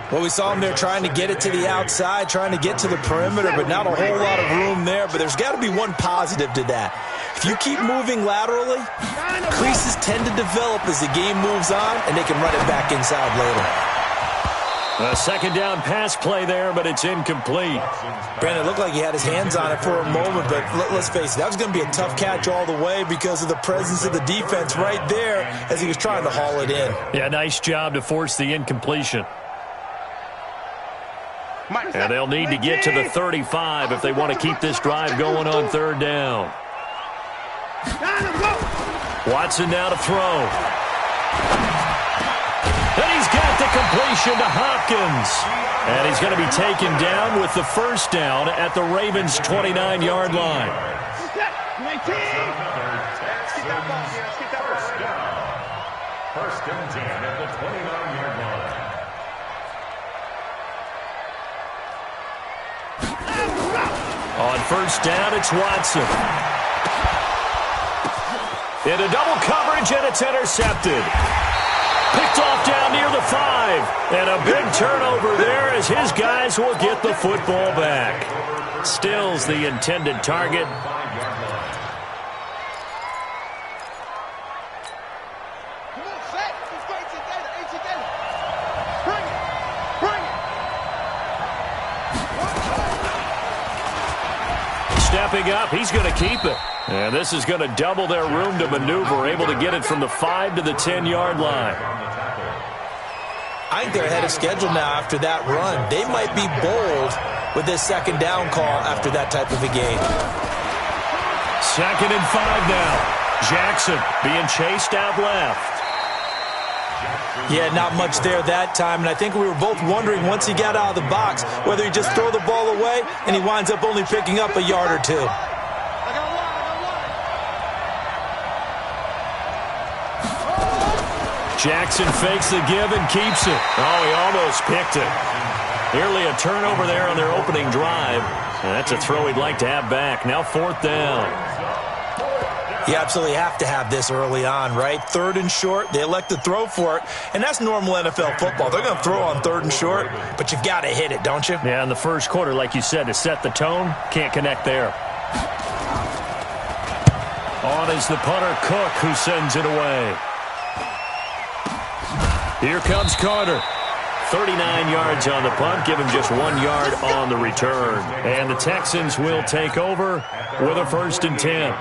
Well, we saw him there trying to get it to the outside, trying to get to the perimeter, but not a whole lot of room there. But there's got to be one positive to that. If you keep moving laterally, creases tend to develop as the game moves on, and they can run it back inside later. A second down pass play there, but it's incomplete. Brandon, it looked like he had his hands on it for a moment, but let's face it, that was going to be a tough catch all the way because of the presence of the defense right there as he was trying to haul it in. Yeah, nice job to force the incompletion. And they'll need to get to the 35 if they want to keep this drive going on 3rd down. Watson now to throw. And he's got the completion to Hopkins. And he's going to be taken down with the first down at the Ravens' 29-yard line. First and 10 at the 29-yard line. On first down, it's Watson. Into double coverage, and it's intercepted. Picked off down near the 5. And a big turnover there as his guys will get the football back. Stills the intended target. Stepping up, he's going to keep it. And this is going to double their room to maneuver, able to get it from the 5 to the 10-yard line. I think they're ahead of schedule now after that run. They might be bold with this second down call after that type of a game. 2nd and 5 now. Jackson being chased out left. Yeah, not much there that time, and I think we were both wondering once he got out of the box whether he'd just throw the ball away, and he winds up only picking up a yard or two. Jackson fakes the give and keeps it. Oh, he almost picked it. Nearly a turnover there on their opening drive. And that's a throw he'd like to have back. Now 4th down. You absolutely have to have this early on, right? 3rd and short, they elect to throw for it, and that's normal NFL football. They're going to throw on 3rd and short, but you've got to hit it, don't you? Yeah, in the first quarter, like you said, to set the tone, can't connect there. On is the punter, Cook, who sends it away. Here comes Carter. 39 yards on the punt, give him just 1 yard on the return. And the Texans will take over with a 1st and 10.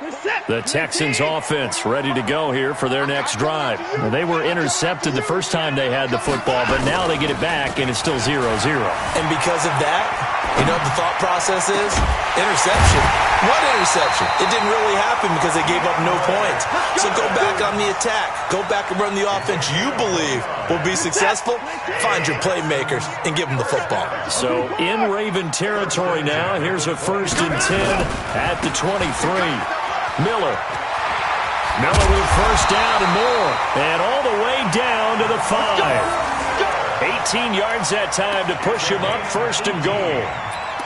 We're set. The Texans offense ready to go here for their next drive. Now, they were intercepted the first time they had the football, but now they get it back, and it's still 0-0. And because of that, you know what the thought process is? Interception. What interception? It didn't really happen because they gave up no points. So go back on the attack. Go back and run the offense you believe will be successful. Find your playmakers and give them the football. So in Raven territory now, here's a 1st and 10 at the 23. Miller with a first down and more. And all the way down to the 5. 18 yards that time to push him up, 1st and goal.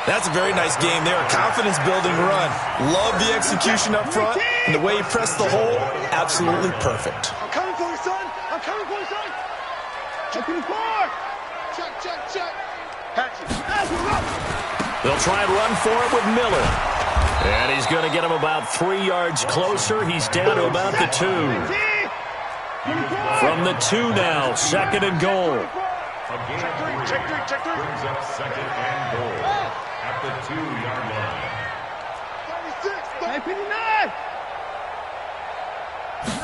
That's a very nice game there. A confidence-building run. Love the execution up front. And the way he pressed the hole, absolutely perfect. I'm coming for you, son. I'm coming for you, son. Checking the car. Check. Patch it. They'll try and run for it with Miller. And he's going to get him about 3 yards closer. He's down to about the 2. From the 2 now, 2nd and goal. Check three. Brings up 2nd and goal at the 2-yard line. 36, 59.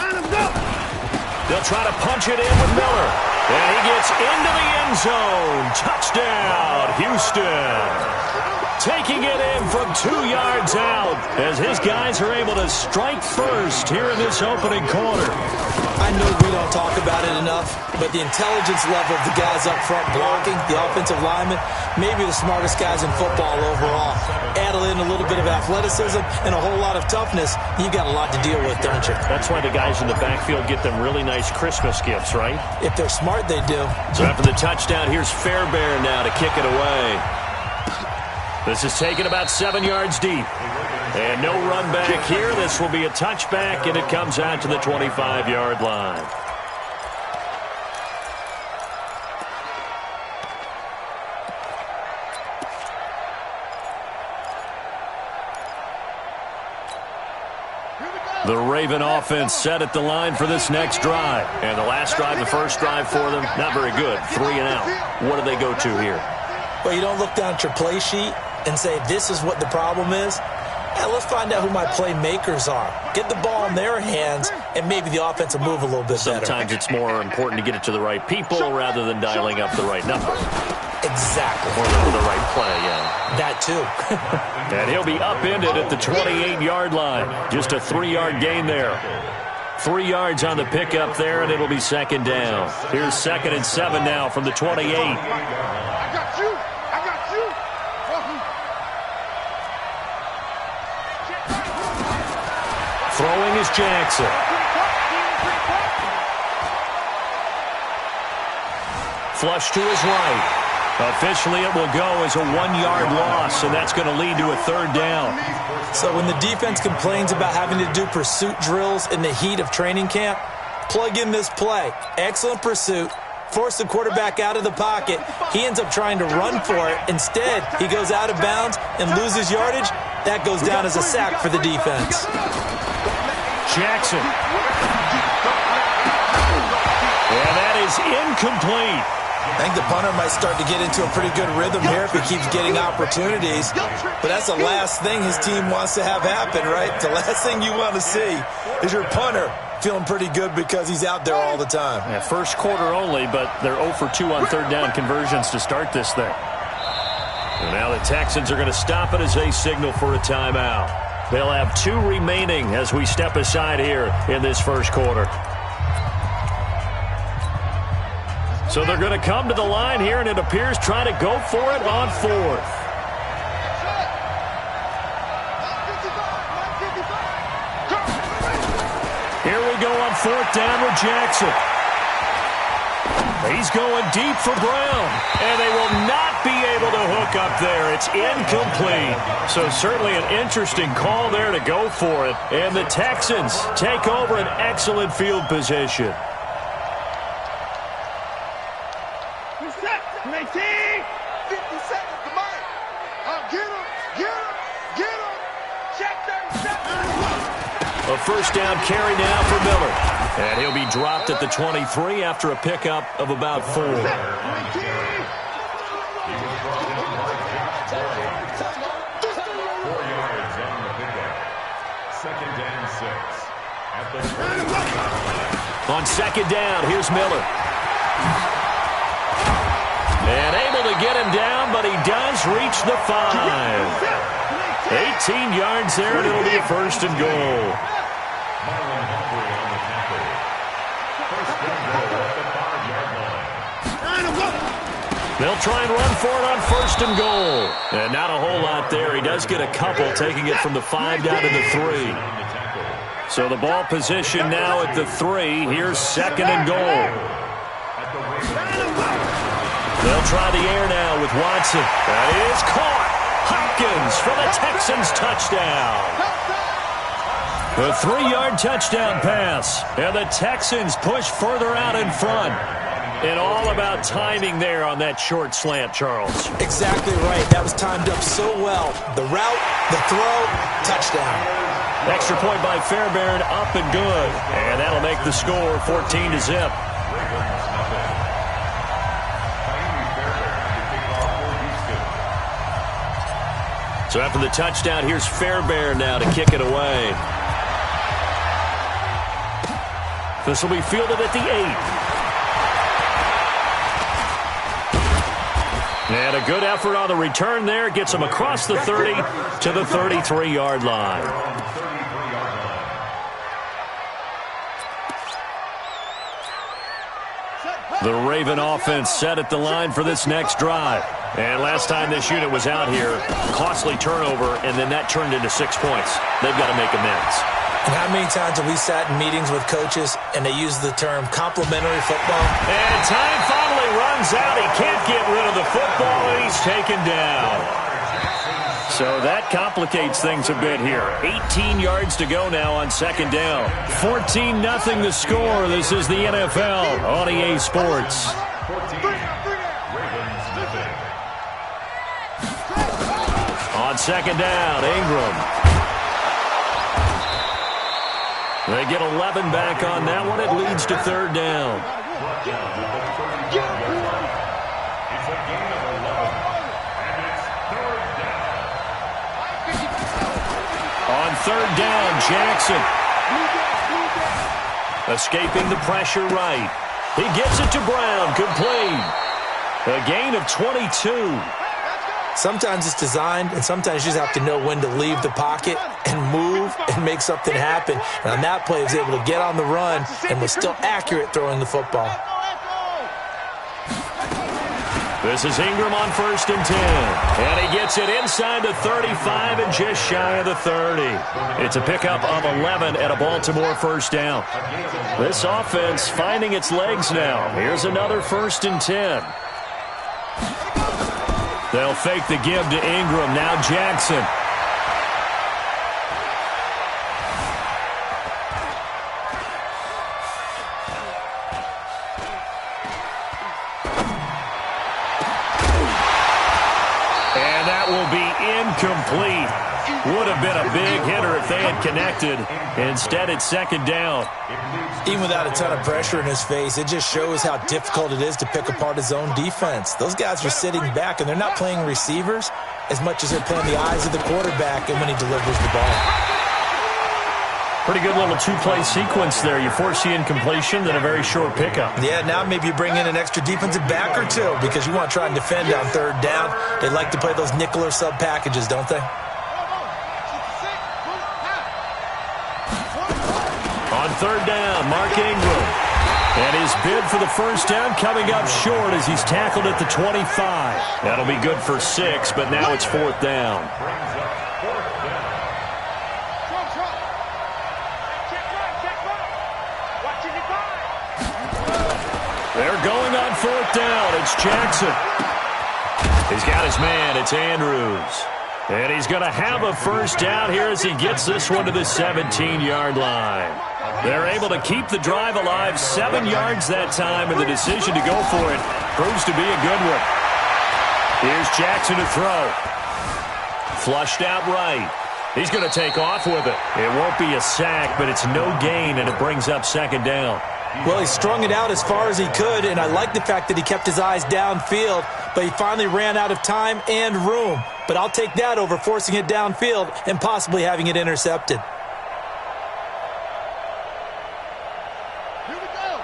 Let him go. They'll try to punch it in with Miller. And he gets into the end zone. Touchdown, Houston. Taking it in from 2 yards out as his guys are able to strike first here in this opening quarter. I know we don't talk about it enough, but the intelligence level of the guys up front blocking, the offensive linemen, maybe the smartest guys in football overall. Add in a little bit of athleticism and a whole lot of toughness, you've got a lot to deal with, don't you? That's why the guys in the backfield get them really nice Christmas gifts, right? If they're smart, they do. So after the touchdown, here's Fairbairn now to kick it away. This is taken about 7 yards deep. And no run back here. This will be a touchback, and it comes out to the 25-yard line. The Raven offense set at the line for this next drive. And the last drive, the first drive for them, not very good. 3 and out. What do they go to here? Well, you don't look down at your play sheet and say, this is what the problem is. Yeah, let's find out who my playmakers are. Get the ball in their hands, and maybe the offense will move a little bit better. Sometimes it's more important to get it to the right people rather than dialing up the right number. Exactly. Or the right play, yeah. That too. And he'll be upended at the 28-yard line. Just a 3-yard gain there. 3 yards on the pickup there, and it'll be 2nd down. Here's 2nd and 7 now from the 28. I got you. Throwing is Jackson. Flush to his right. Officially, it will go as a 1-yard loss, and that's going to lead to a 3rd down. So when the defense complains about having to do pursuit drills in the heat of training camp, plug in this play. Excellent pursuit. Force the quarterback out of the pocket. He ends up trying to run for it. Instead, he goes out of bounds and loses yardage. That goes down as a sack for the defense. Jackson. And that is incomplete. I think the punter might start to get into a pretty good rhythm here if he keeps getting opportunities. But that's the last thing his team wants to have happen, right? The last thing you want to see is your punter feeling pretty good because he's out there all the time. Yeah, first quarter only, but they're 0 for 2 on 3rd down conversions to start this thing. And now the Texans are going to stop it as they signal for a timeout. They'll have 2 remaining as we step aside here in this first quarter. So they're going to come to the line here, and it appears try to go for it on 4th. Here we go on 4th down with Jackson. He's going deep for Brown, and they will not be able to hook up there. It's incomplete. So certainly an interesting call there to go for it. And the Texans take over an excellent field position. A first down carry now for Miller. And he'll be dropped at the 23 after a pickup of about 4. 4 yards on the pickup. 2nd and 6. On second down, here's Miller. And able to get him down, but he does reach the 5. 18 yards there, and it'll be a first and goal. They'll try and run for it on first and goal. And not a whole lot there. He does get a couple, taking it from the 5 down to the 3. So the ball position now at the 3. Here's second and goal. They'll try the air now with Watson. That is caught. Hopkins for the Texans touchdown. The 3-yard touchdown pass. And the Texans push further out in front. And all about timing there on that short slant, Charles. Exactly right. That was timed up so well. The route, the throw, touchdown. Extra point by Fairbairn, up and good. And that'll make the score 14-0. So after the touchdown, here's Fairbairn now to kick it away. This will be fielded at the 8. And a good effort on the return there. Gets him across the 30 to the 33-yard line. The Raven offense set at the line for this next drive. And last time this unit was out here, costly turnover, and then that turned into 6 points. They've got to make amends. And how many times have we sat in meetings with coaches and they use the term complementary football? And time finally runs out. He can't get rid of the football, and he's taken down. So that complicates things a bit here. 18 yards to go now on second down. 14-0 the score. This is the NFL on EA Sports. On second down, Ingram. They get 11 back on that one. It leads to third down. On third down, Jackson. Escaping the pressure right. He gets it to Brown. Complete. A gain of 22. Sometimes it's designed, and sometimes you just have to know when to leave the pocket and move and make something happen. And on that play, he was able to get on the run and was still accurate throwing the football. This is Ingram on first and 10. And he gets it inside the 35 and just shy of the 30. It's a pickup of 11 and a Baltimore first down. This offense finding its legs now. Here's another first and 10. They'll fake the give to Ingram. Now Jackson. And that will be incomplete. Would have been a big hitter if they had connected. Instead, it's second down. Even without a ton of pressure in his face, it just shows how difficult it is to pick apart his own defense. Those guys are sitting back, and they're not playing receivers as much as they're playing the eyes of the quarterback and when he delivers the ball. Pretty good little two-play sequence there. You force the incompletion, then a very short pickup. Yeah, now maybe you bring in an extra defensive back or two because you want to try and defend on third down. They like to play those nickel or sub packages, don't they? On third down, Mark Ingram. And his bid for the first down coming up short as he's tackled at the 25. That'll be good for 6, but now it's fourth down. They're going on fourth down. It's Jackson. He's got his man. It's Andrews. And he's going to have a first down here as he gets this one to the 17-yard line. They're able to keep the drive alive, 7 yards that time, and the decision to go for it proves to be a good one. Here's Jackson to throw. Flushed out right. He's going to take off with it. It won't be a sack, but it's no gain, and it brings up second down. Well, he strung it out as far as he could, and I like the fact that he kept his eyes downfield, but he finally ran out of time and room. But I'll take that over forcing it downfield and possibly having it intercepted. Here we go.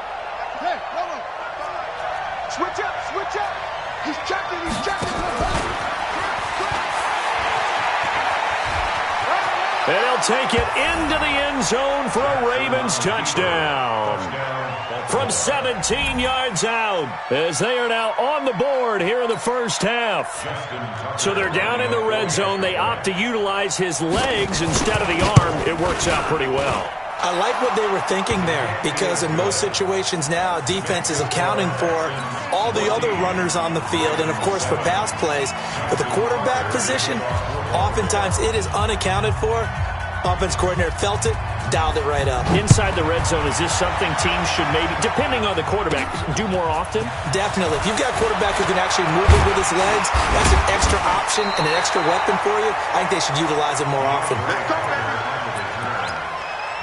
And he'll take it into the end zone for a Ravens touchdown. From 17 yards out, as they are now on the board here in the first half. So they're down in the red zone. They opt to utilize his legs instead of the arm. It works out pretty well. I like what they were thinking there, because in most situations now, defense is accounting for all the other runners on the field and, of course, for pass plays. But the quarterback position, oftentimes it is unaccounted for. Offense coordinator felt it, dialed it right up. Inside the red zone, is this something teams should maybe, depending on the quarterback, do more often? Definitely. If you've got a quarterback who can actually move it with his legs, that's an extra option and an extra weapon for you. I think they should utilize it more often.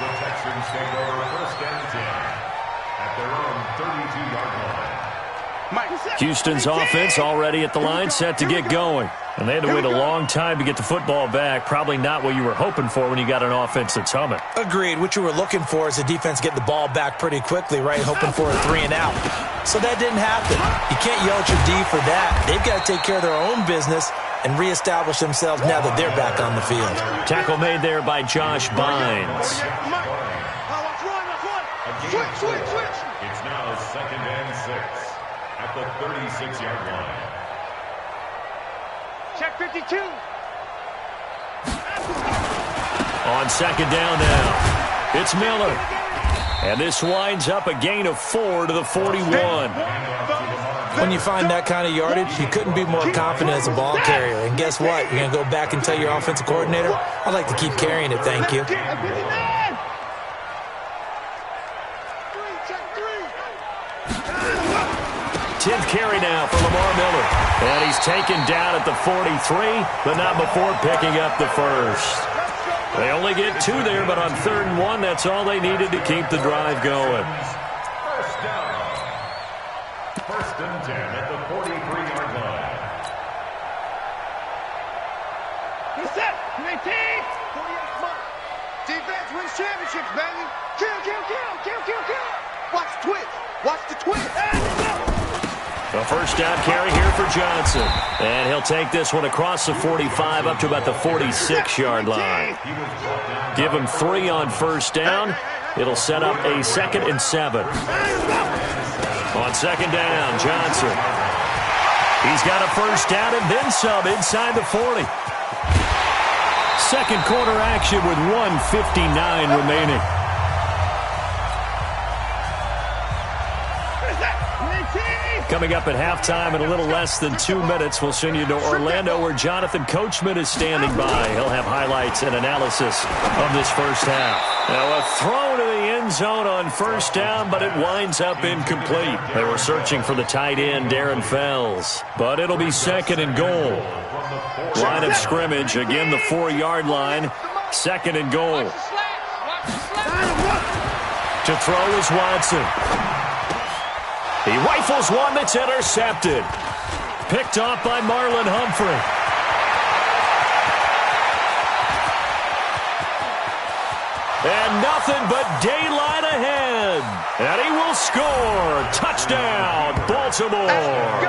The Texans take over first and 10 at their own 32-yard line. Houston's offense already at the line, set to get going. And they had to wait a long time to get the football back. Probably not what you were hoping for when you got an offense that's humming. Agreed. What you were looking for is the defense getting the ball back pretty quickly, right? Hoping for a 3-and-out. So that didn't happen. You can't yell at your D for that. They've got to take care of their own business and reestablish themselves now that they're back on the field. Tackle made there by Josh Bynes. Switch. It's now 2nd and 6 at the 36-yard line. Check 52. On second down now, it's Miller. And this winds up a gain of 4 to the 41. When you find that kind of yardage, you couldn't be more confident as a ball carrier. And guess what? You're going to go back and tell your offensive coordinator, I'd like to keep carrying it, thank you. 10th carry now for Lamar Miller. And he's taken down at the 43, but not before picking up the first. They only get 2 there, but on 3rd and 1, that's all they needed to keep the drive going. First down. 1st and 10 at the 43-yard line. He's set. 19. 48 mark. Defense wins championships, baby. Kill. Watch the twitch. Watch the twitch. A first down carry here for Johnson. And he'll take this one across the 45 up to about the 46-yard line. Give him 3 on first down. It'll set up a 2nd and 7. On second down, Johnson. He's got a first down and then some inside the 40. Second quarter action with 1:59 remaining. Coming up at halftime in a little less than 2 minutes, we'll send you to Orlando where Jonathan Coachman is standing by. He'll have highlights and analysis of this first half. Now a throw to the end zone on first down, but it winds up incomplete. They were searching for the tight end, Darren Fells, but it'll be 2nd and goal. Line of scrimmage, again the 4-yard line, 2nd and goal. To throw is Watson. He rifles one that's intercepted. Picked off by Marlon Humphrey. And nothing but daylight ahead. And he will score. Touchdown, Baltimore.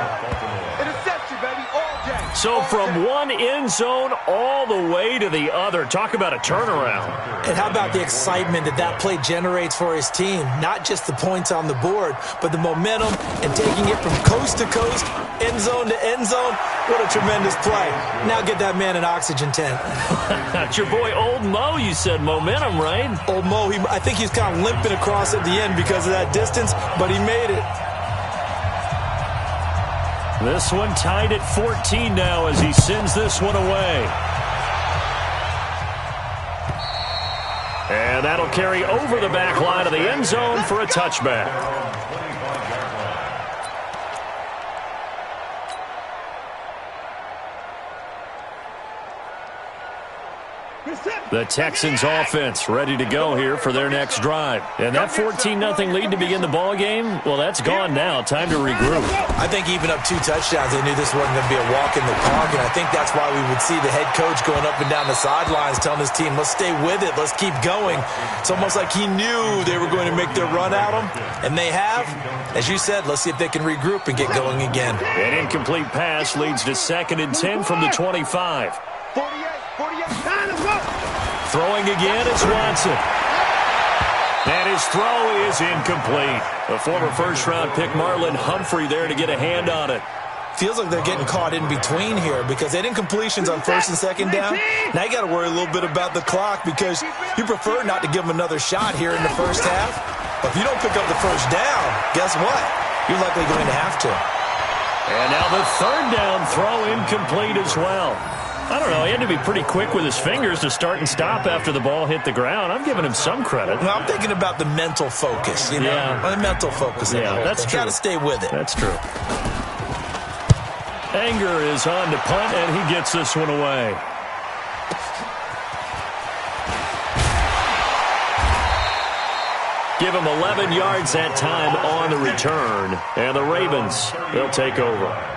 Interception, baby, all day. So from one end zone all the way to the other. Talk about a turnaround. And how about the excitement that play generates for his team? Not just the points on the board, but the momentum and taking it from coast to coast, end zone to end zone. What a tremendous play. Now get that man an oxygen tent. That's your boy Old Mo, you said momentum, right? Old Mo, I think he's kind of limping across at the end because of that distance, but he made it. This one tied at 14 now as he sends this one away. And that'll carry over the back line of the end zone for a touchback. The Texans offense ready to go here for their next drive. And that 14-0 lead to begin the ball game, well, that's gone now. Time to regroup. I think even up 2 touchdowns, they knew this wasn't going to be a walk in the park, and I think that's why we would see the head coach going up and down the sidelines telling his team, let's stay with it, let's keep going. It's almost like he knew they were going to make their run at him, and they have. As you said, let's see if they can regroup and get going again. An incomplete pass leads to 2nd and 10 from the 25. 48, time to go. Throwing again is Watson. And his throw is incomplete. A former first-round pick, Marlon Humphrey, there to get a hand on it. Feels like they're getting caught in between here because they had incompletions on 1st and 2nd down. Now you got to worry a little bit about the clock because you prefer not to give them another shot here in the first half. But if you don't pick up the first down, guess what? You're likely going to have to. And now the 3rd down throw incomplete as well. I don't know. He had to be pretty quick with his fingers to start and stop after the ball hit the ground. I'm giving him some credit. Well, I'm thinking about the mental focus. You know? Yeah. The mental focus. Yeah, that's true. Got to stay with it. That's true. Anger is on to punt, and he gets this one away. Give him 11 yards that time on the return. And the Ravens, they'll take over.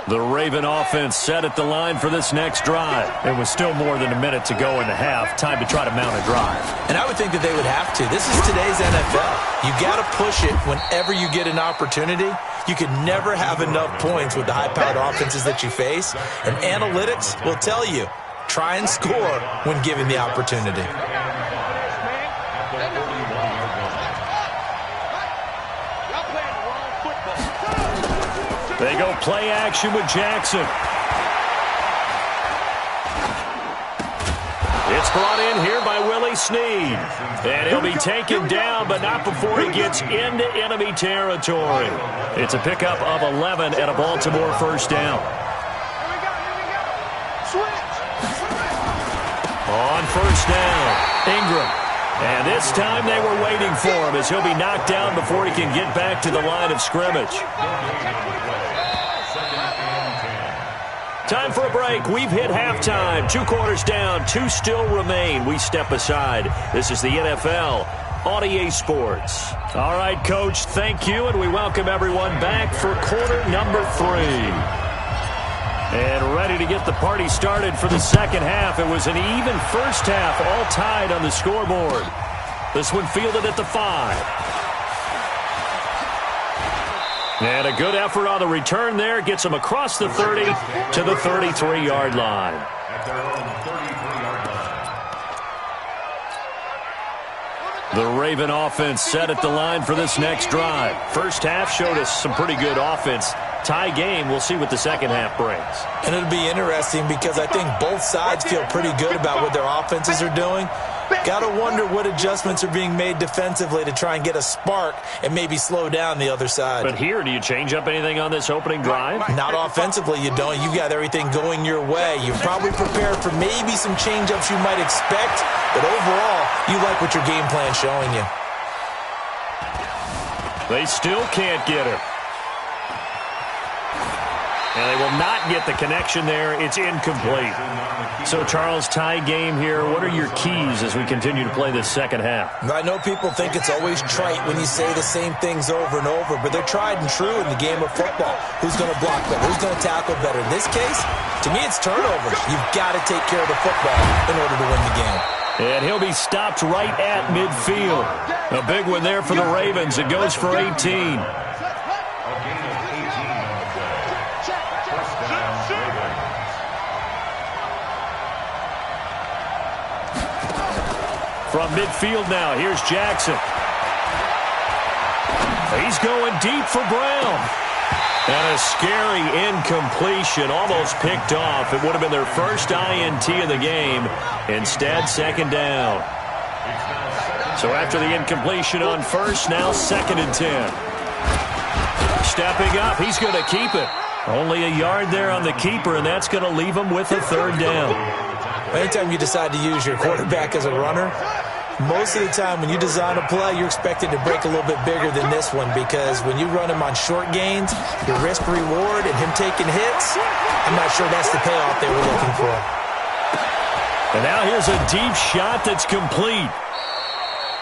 The Raven offense set at the line for this next drive. It was still more than a minute to go in the half. Time to try to mount a drive. And I would think that they would have to. This is today's NFL. You got to push it whenever you get an opportunity. You can never have enough points with the high-powered offenses that you face. And analytics will tell you, try and score when given the opportunity. They go play action with Jackson. It's brought in here by Willie Snead. And he'll be taken down, but not before he gets into enemy territory. It's a pickup of 11 and a Baltimore 1st down. On 1st down, Ingram. And this time they were waiting for him as he'll be knocked down before he can get back to the line of scrimmage. Time for a break. We've hit halftime. 2 quarters down. 2 still remain. We step aside. This is the NFL on EA Sports. All right, Coach, thank you, and we welcome everyone back for quarter number 3. And ready to get the party started for the second half. It was an even first half, all tied on the scoreboard. This one fielded at the 5. And a good effort on the return there. Gets him across the 30 to the 33-yard line. At their own 33-yard line. The Raven offense set at the line for this next drive. First half showed us some pretty good offense. Tie game. We'll see what the second half brings. And it'll be interesting because I think both sides feel pretty good about what their offenses are doing. Got to wonder what adjustments are being made defensively to try and get a spark and maybe slow down the other side. But here, do you change up anything on this opening drive? Not offensively, you don't. You got everything going your way. You're probably prepared for maybe some change-ups you might expect, but overall, you like what your game plan's showing you. They still can't get her. And they will not get the connection there. It's incomplete. So, Charles, tie game here. What are your keys as we continue to play this second half? I know people think it's always trite when you say the same things over and over, but they're tried and true in the game of football. Who's going to block better? Who's going to tackle better? In this case, to me, it's turnovers. You've got to take care of the football in order to win the game. And he'll be stopped right at midfield. A big one there for the Ravens. It goes for 18. From midfield now, here's Jackson. He's going deep for Brown. And a scary incompletion, almost picked off. It would have been their first INT of the game. Instead, second down. So after the incompletion on first, now 2nd and 10. Stepping up, he's going to keep it. Only a yard there on the keeper, and that's going to leave him with a 3rd down. Anytime you decide to use your quarterback as a runner, Most of the time when you design a play, you're expected to break a little bit bigger than this one because when you run him on short gains, your risk-reward and him taking hits, I'm not sure that's the payoff they were looking for. And now here's a deep shot that's complete.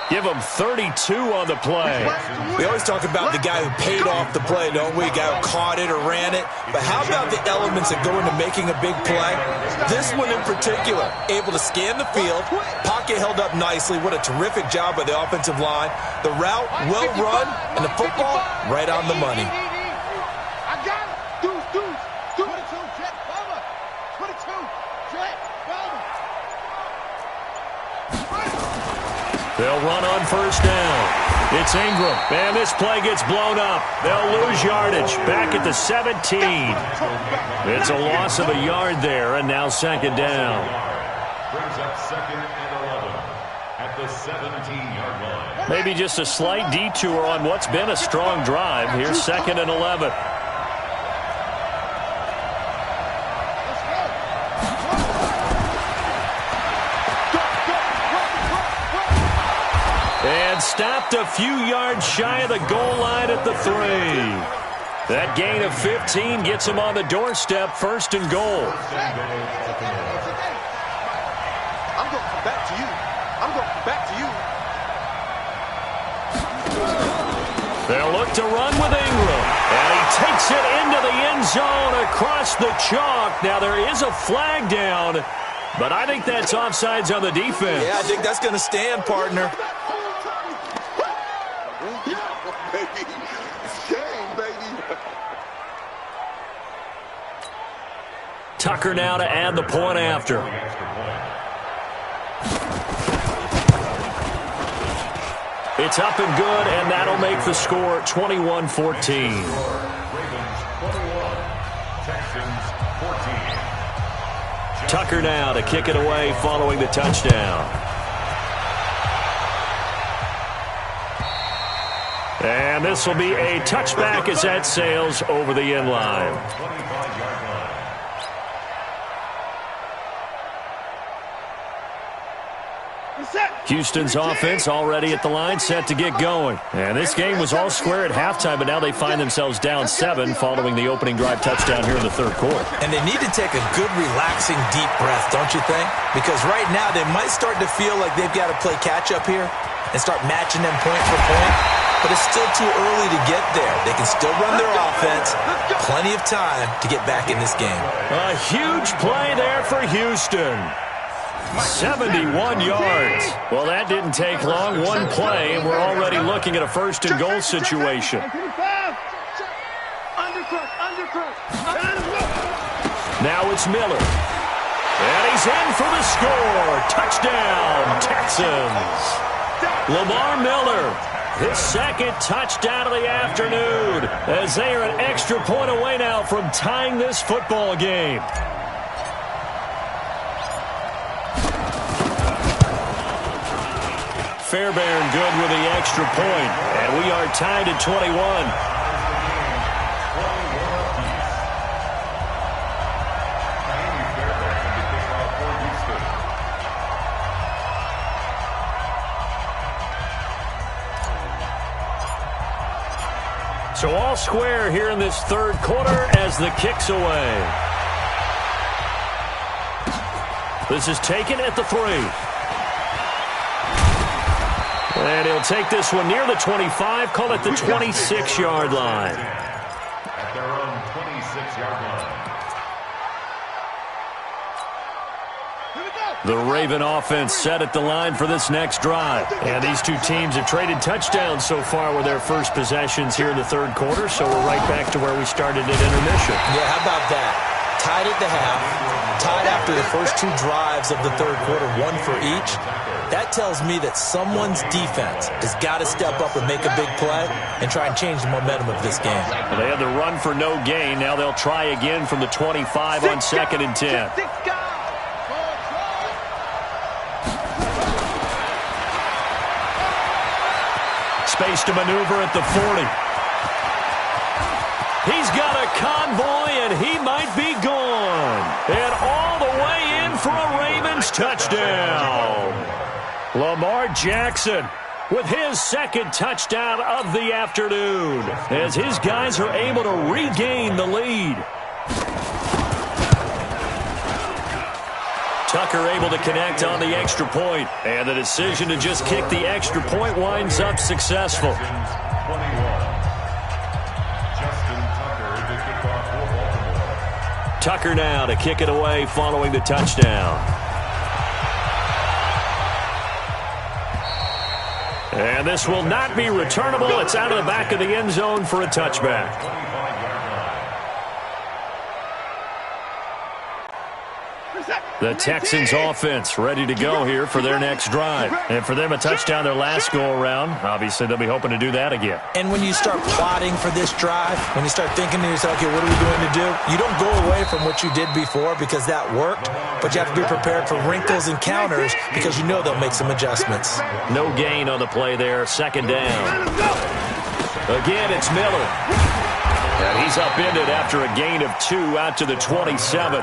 Give him 32 on the play. We always talk about the guy who paid off the play, don't we? The guy who caught it or ran it. But how about the elements that go into making a big play? This one in particular, able to scan the field, pocket held up nicely. What a terrific job by the offensive line. The route, well run, and the football, right on the money. I got it. Deuce. 22, jet, bomber. 22, jet, bomber. They'll run on first down. It's Ingram. And this play gets blown up. They'll lose yardage. Back at the 17. It's a loss of a yard there, and now second down. Brings up 2nd and 11 at the 17-yard line. Maybe just a slight detour on what's been a strong drive. Here's 2nd and 11. And stopped a few yards shy of the goal line at the 3. That gain of 15 gets him on the doorstep, 1st and goal. I'm going to come back to you. They'll look to run with Ingram. And he takes it into the end zone across the chalk. Now there is a flag down, but I think that's offsides on the defense. Yeah, I think that's going to stand, partner. Tucker now to add the point after. It's up and good, and that'll make the score 21-14. Ravens 21, Texans 14. Tucker now to kick it away following the touchdown. And this will be a touchback as that sails over the end line. 25-yard line. Houston's offense already at the line, set to get going. And this game was all square at halftime, but now they find themselves down 7 following the opening drive touchdown here in the 3rd quarter. And they need to take a good, relaxing, deep breath, don't you think? Because right now they might start to feel like they've got to play catch-up here and start matching them point for point. But it's still too early to get there. They can still run their offense. Plenty of time to get back in this game. A huge play there for Houston. 71 yards. Well, that didn't take long. One play, and we're already looking at a 1st and goal situation. Now it's Miller. And he's in for the score. Touchdown, Texans. Lamar Miller, his 2nd touchdown of the afternoon, as they are an extra point away now from tying this football game. Fairbairn good with the extra point, and we are tied at 21. So all square here in this 3rd quarter as the kick's away. This is taken at the 3. And he'll take this one near the 25, call it the 26-yard line. At their own 26-yard line. The Raven offense set at the line for this next drive. And these two teams have traded touchdowns so far with their first possessions here in the 3rd quarter, so we're right back to where we started at intermission. Yeah, how about that? Tied at the half, tied after the first 2 drives of the 3rd quarter, 1 for each. That tells me that someone's defense has got to step up and make a big play and try and change the momentum of this game. Well, they had the run for no gain. Now they'll try again from the 25 on 2nd and 10. Space to maneuver at the 40. He's got a convoy, and he might be gone. And all the way in for a Ravens touchdown. Lamar Jackson with his second touchdown of the afternoon as his guys are able to regain the lead. Tucker able to connect on the extra point, and the decision to just kick the extra point winds up successful. Tucker now to kick it away following the touchdown. And this will not be returnable. It's out of the back of the end zone for a touchback. The Texans offense ready to go here for their next drive. And for them, a touchdown their last go-around. Obviously, they'll be hoping to do that again. And when you start plotting for this drive, when you start thinking to yourself, okay, what are we going to do? You don't go away from what you did before because that worked, but you have to be prepared for wrinkles and counters because you know they'll make some adjustments. No gain on the play there. Second down. Again, it's Miller. And he's upended after a gain of 2 out to the 27.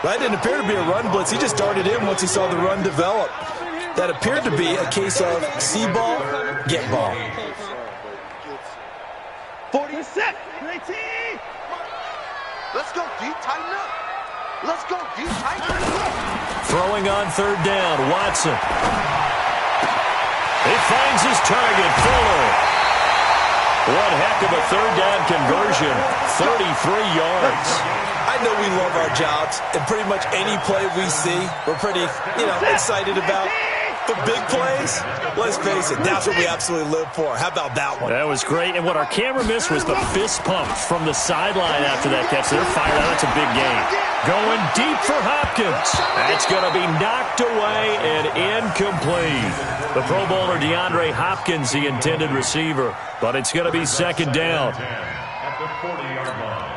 That didn't appear to be a run blitz. He just darted in once he saw the run develop. That appeared to be a case of see ball, get ball. 40 set, 19. Let's go, D. Tighten up. Let's go, D. Tighten up. Throwing on third down, Watson. He finds his target, Fuller. One heck of a third down conversion, 33 yards. I know we love our jobs, and pretty much any play we see, we're pretty, excited about. But big plays, let's face it, that's what we absolutely live for. How about that one? That was great, and what our camera missed was the fist pump from the sideline after that catch. They're fired out. That's a big game. Going deep for Hopkins. That's going to be knocked away and incomplete. The Pro Bowler DeAndre Hopkins, the intended receiver, but it's going to be second down. At the 40-yard line.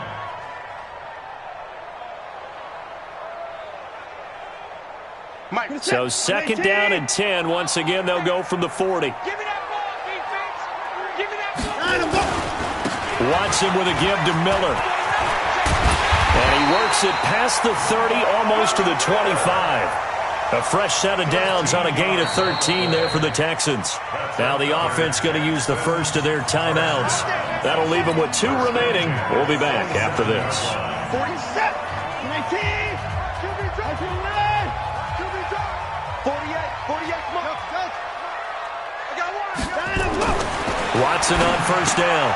So second down and 10. Once again, they'll go from the 40. Give me that ball, defense. Give me that ball. Watson with a give to Miller. And he works it past the 30, almost to the 25. A fresh set of downs on a gain of 13 there for the Texans. Now the offense going to use the first of their timeouts. That'll leave them with 2 remaining. We'll be back after this. 47, 19. 48, come on. I got one. Watson on first down.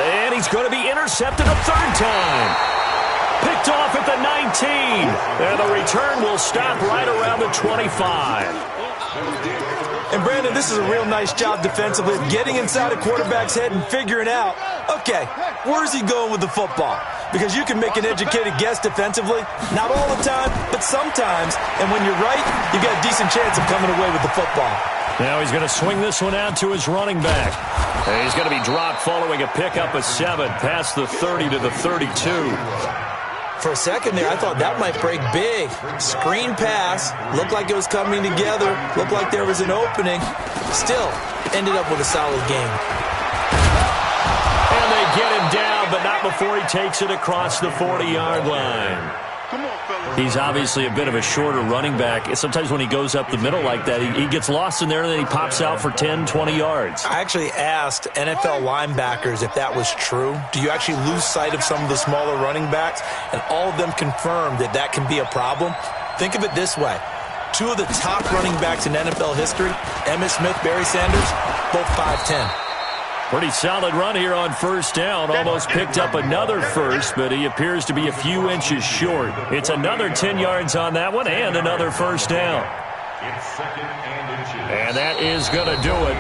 And he's going to be intercepted a third time. Picked off at the 19. And the return will stop right around the 25. And Brandon, this is a real nice job defensively of getting inside a quarterback's head and figuring out, okay, where's he going with the football? Because you can make an educated guess defensively, not all the time, but sometimes. And when you're right, you've got a decent chance of coming away with the football. Now he's going to swing this one out to his running back. And he's going to be dropped following a pickup of 7 past the 30 to the 32. For a second there, I thought that might break big. Screen pass, looked like it was coming together, looked like there was an opening. Still, ended up with a solid game. And they get him down, but not before he takes it across the 40-yard line. He's obviously a bit of a shorter running back. Sometimes when he goes up the middle like that, he gets lost in there, and then he pops out for 10, 20 yards. I actually asked NFL linebackers if that was true. Do you actually lose sight of some of the smaller running backs? And all of them confirmed that that can be a problem. Think of it this way. 2 of the top running backs in NFL history, Emmitt Smith, Barry Sanders, both 5'10". Pretty solid run here on first down. Almost picked up another first, but he appears to be a few inches short. It's another 10 yards on that one and another first down. And that is going to do it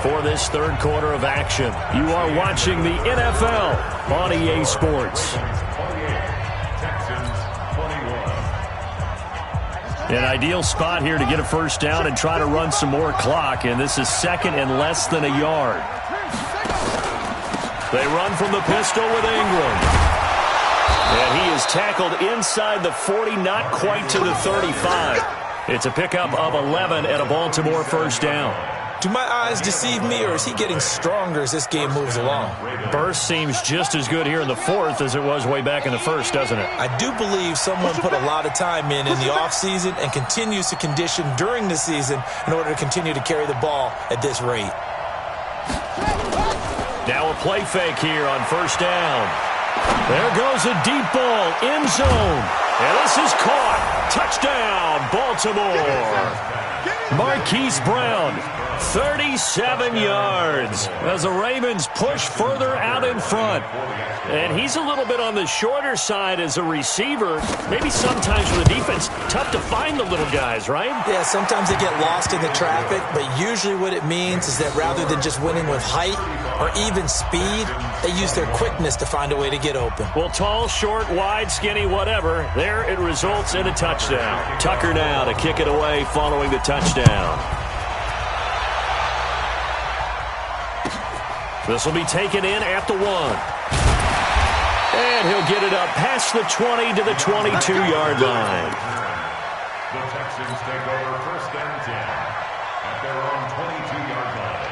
for this third quarter of action. You are watching the NFL on EA Sports. An ideal spot here to get a first down and try to run some more clock, and this is second and less than a yard. They run from the pistol with Ingram. And he is tackled inside the 40, not quite to the 35. It's a pickup of 11 and a Baltimore first down. Do my eyes deceive me, or is he getting stronger as this game moves along? Burst seems just as good here in the fourth as it was way back in the first, doesn't it? I do believe someone put a lot of time in the offseason and continues to condition during the season in order to continue to carry the ball at this rate. Now a play fake here on first down. There goes a deep ball, end zone. And this is caught. Touchdown, Baltimore. Marquise Brown, 37 yards as the Ravens push further out in front. And he's a little bit on the shorter side as a receiver. Maybe sometimes for the defense, tough to find the little guys, right? Yeah, sometimes they get lost in the traffic, but usually what it means is that rather than just winning with height or even speed, they use their quickness to find a way to get open. Well, tall, short, wide, skinny, whatever, there it results in a touchdown. Tucker now to kick it away following the touchdown. This will be taken in at the 1. And he'll get it up past the 20 to the 22-yard line. The Texans take over first and 10 at their own 22-yard line.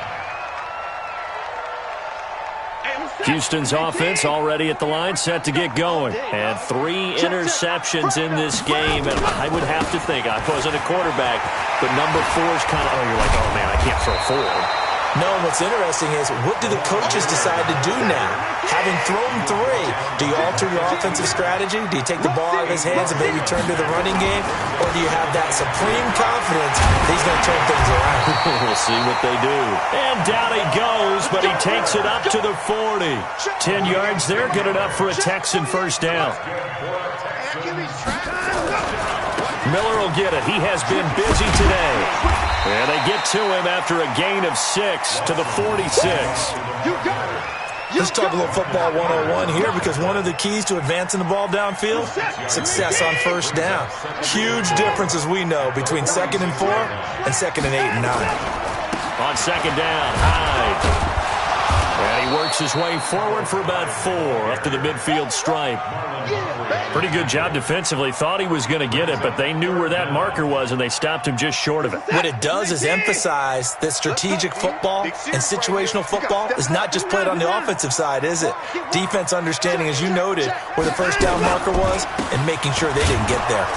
Houston's offense already at the line, set to get going. And 3 interceptions in this game. And I would have to think, I wasn't a quarterback, but number 4 is kind of, you're like, oh, man, I can't throw forward. No, what's interesting is, what do the coaches decide to do now? Having thrown 3, do you alter your offensive strategy? Do you take the ball out of his hands and maybe turn to the running game? Or do you have that supreme confidence that he's going to turn things around? We'll see what they do. And down he goes, but he takes it up to the 40. 10 yards there, good enough for a Texan first down. Miller will get it. He has been busy today. And they get to him after a gain of 6 to the 46. Let's talk a little football 101 here, because one of the keys to advancing the ball downfield, success on first down. Huge difference, as we know, between 2nd and 4 and 2nd and 8 and 9. On second down, Hyde. And he works his way forward for about 4 up to the midfield stripe. Pretty good job defensively. Thought he was going to get it, but they knew where that marker was, and they stopped him just short of it. What it does is emphasize that strategic football and situational football is not just played on the offensive side, is it? Defense understanding, as you noted, where the first down marker was and making sure they didn't get there.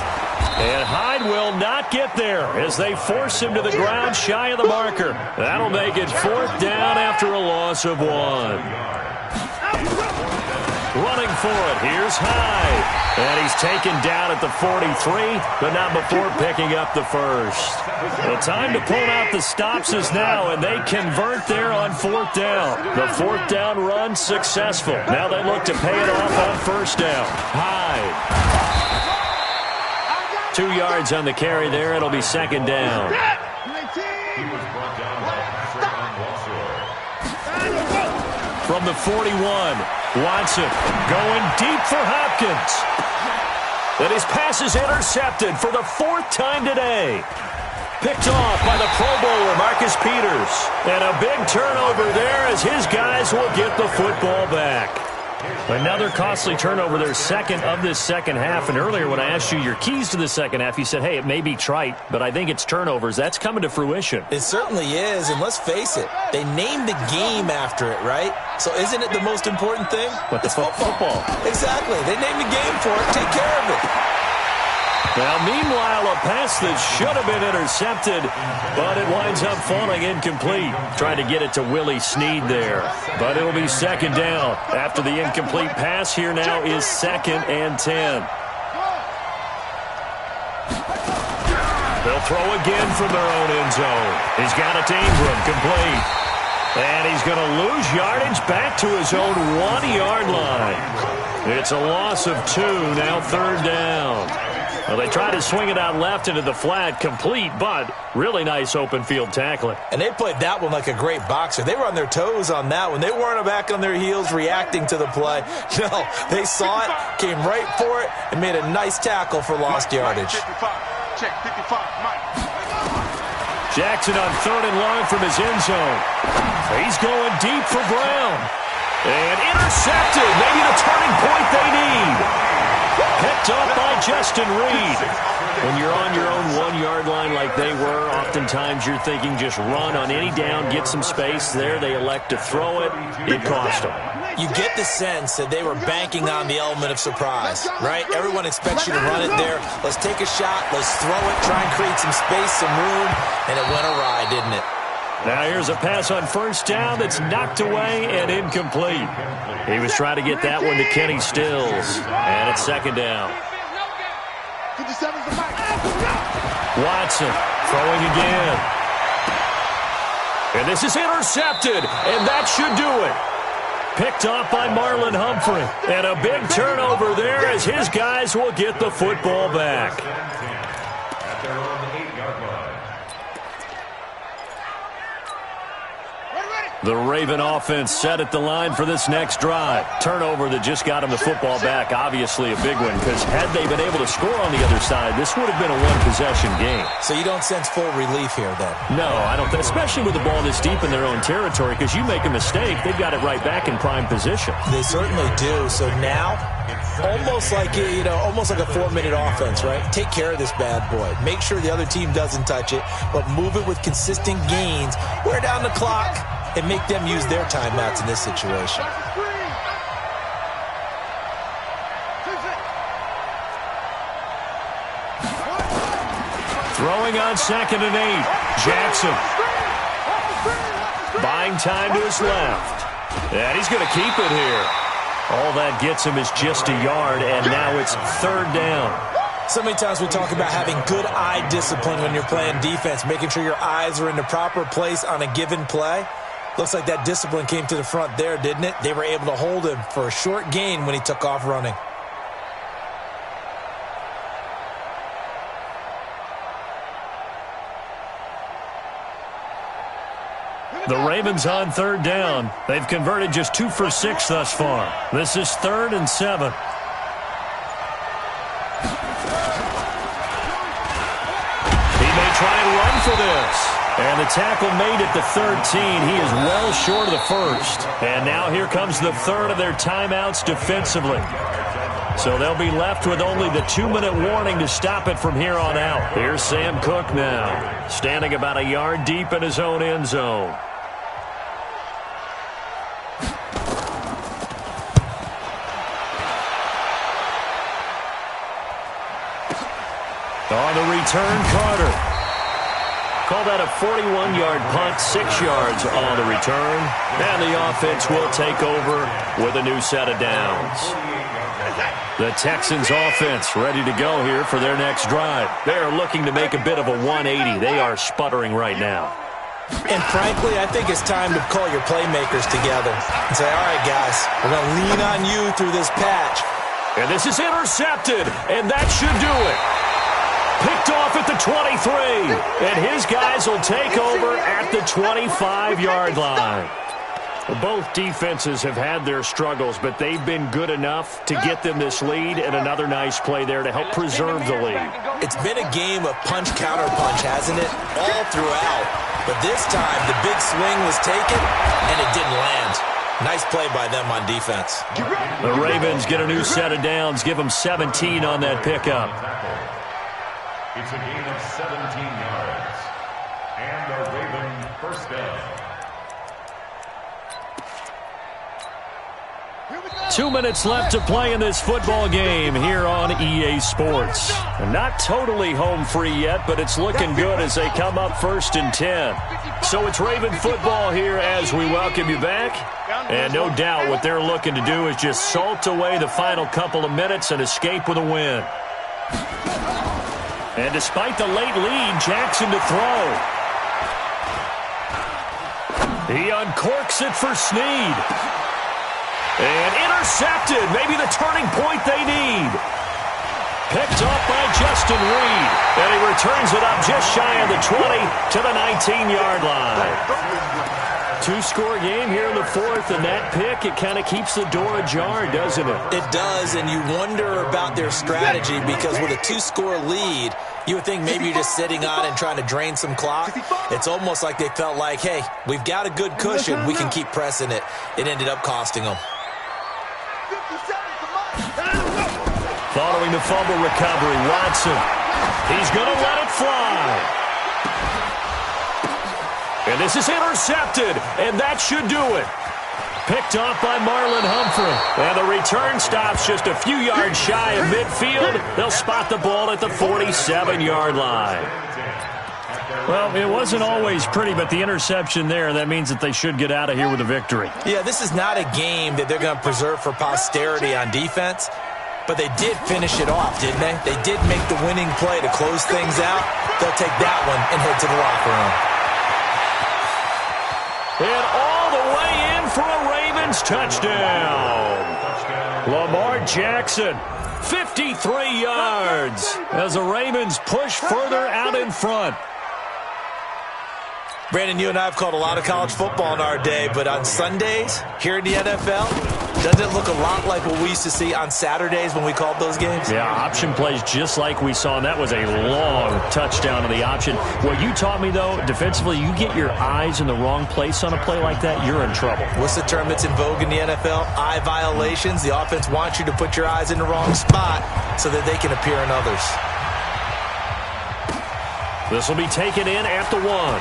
And Hyde will not get there as they force him to the ground shy of the marker. That'll make it 4th down after a loss of 1. Running for it, here's Hyde. And he's taken down at the 43, but not before picking up the first. The time to pull out the stops is now, and they convert there on 4th down. The 4th down run successful. Now they look to pay it off on first down. Hyde. 2 yards on the carry there. It'll be second down. From the 41, Watson going deep for Hopkins. And his pass is intercepted for the 4th time today. Picked off by the Pro Bowler, Marcus Peters. And a big turnover there as his guys will get the football back. Another costly turnover, their second of this second half. And earlier when I asked you your keys to the second half, you said, hey, it may be trite, but I think it's turnovers. That's coming to fruition. It certainly is, and let's face it, they named the game after it, right? So isn't it the most important thing? But it's football. Exactly. They named the game for it. Take care of it. Now, meanwhile, a pass that should have been intercepted, but it winds up falling incomplete. Trying to get it to Willie Snead there. But it'll be second down. After the incomplete pass, here now is 2nd and 10. They'll throw again from their own end zone. He's got it to Ingram, complete. And he's going to lose yardage back to his own 1-yard line. It's a loss of 2, now 3rd down. Well, they try to swing it out left into the flat, complete, but really nice open field tackling. And they played that one like a great boxer. They were on their toes on that one. They weren't back on their heels reacting to the play. No, they saw it, came right for it, and made a nice tackle for lost yardage. Check 55, Mike. Jackson on 3rd and long from his end zone. He's going deep for Brown. And intercepted, maybe the turning point they need. Picked up by Justin Reed. When you're on your own 1-yard line like they were, oftentimes you're thinking just run on any down, get some space. There they elect to throw it. It cost them. You get the sense that they were banking on the element of surprise, right? Everyone expects you to run it there. Let's take a shot. Let's throw it. Try and create some space, some room. And it went awry, didn't it? Now here's a pass on first down that's knocked away and incomplete. He was trying to get that one to Kenny Stills. And it's second down. Watson throwing again. And this is intercepted. And that should do it. Picked off by Marlon Humphrey. And a big turnover there as his guys will get the football back. At their own 8-yard line. The Raven offense set at the line for this next drive. Turnover that just got him the football back. Obviously a big one, because had they been able to score on the other side, this would have been a one-possession game. So you don't sense full relief here then? No, I don't. Especially with the ball this deep in their own territory, because you make a mistake, they've got it right back in prime position. They certainly do. So now, almost like a 4-minute offense, right? Take care of this bad boy. Make sure the other team doesn't touch it, but move it with consistent gains. Wear down the clock and make them use their timeouts in this situation. Throwing on 2nd and 8. Jackson. Buying time to his left. And he's going to keep it here. All that gets him is just a yard, and now it's 3rd down. So many times we talk about having good eye discipline when you're playing defense, making sure your eyes are in the proper place on a given play. Looks like that discipline came to the front there, didn't it? They were able to hold him for a short gain when he took off running. The Ravens on 3rd down. They've converted just 2 for 6 thus far. This is 3rd and 7. He may try and run for this. And the tackle made at the 13. He is well short of the first. And now here comes the 3rd of their timeouts defensively. So they'll be left with only the 2-minute warning to stop it from here on out. Here's Sam Cook now, standing about a yard deep in his own end zone. On the return, Carter. Call that a 41-yard punt, 6 yards on the return. And the offense will take over with a new set of downs. The Texans offense ready to go here for their next drive. They are looking to make a bit of a 180. They are sputtering right now. And frankly, I think it's time to call your playmakers together and say, all right, guys, we're going to lean on you through this patch. And this is intercepted, and that should do it. Picked off at the 23, and his guys will take over at the 25-yard line. Both defenses have had their struggles, but they've been good enough to get them this lead, and another nice play there to help preserve the lead. It's been a game of punch-counter-punch, hasn't it? All throughout. But this time, the big swing was taken, and it didn't land. Nice play by them on defense. The Ravens get a new set of downs, give them 17 on that pickup. It's a gain of 17 yards. And the Raven first down. 2 minutes left to play in this football game here on EA Sports. Not totally home free yet, but it's looking good as they come up 1st and 10. So it's Raven football here as we welcome you back. And no doubt what they're looking to do is just salt away the final couple of minutes and escape with a win. And despite the late lead, Jackson to throw. He uncorks it for Snead. And intercepted. Maybe the turning point they need. Picked off by Justin Reed. And he returns it up just shy of the 20 to the 19-yard line. 2-score game here in the 4th, and that pick, it kind of keeps the door ajar, doesn't it? It does, and you wonder about their strategy because with a 2-score lead, you would think maybe you're just sitting on and trying to drain some clock. It's almost like they felt like, hey, we've got a good cushion. We can keep pressing it. It ended up costing them. Following the fumble recovery, Watson. He's going to let it fly. And this is intercepted, and that should do it. Picked off by Marlon Humphrey. And the return stops just a few yards shy of midfield. They'll spot the ball at the 47-yard line. Well, it wasn't always pretty, but the interception there, that means that they should get out of here with a victory. Yeah, this is not a game that they're going to preserve for posterity on defense, but they did finish it off, didn't they? They did make the winning play to close things out. They'll take that one and head to the locker room. And all the way in for a Ravens touchdown. Lamar Jackson, 53 yards as the Ravens push further out in front. Brandon, you and I have called a lot of college football in our day, but on Sundays here in the NFL, doesn't it look a lot like what we used to see on Saturdays when we called those games? Yeah, option plays just like we saw, and that was a long touchdown to the option. What you taught me, though, defensively, you get your eyes in the wrong place on a play like that, you're in trouble. What's the term that's in vogue in the NFL? Eye violations. The offense wants you to put your eyes in the wrong spot so that they can appear in others. This will be taken in at the 1.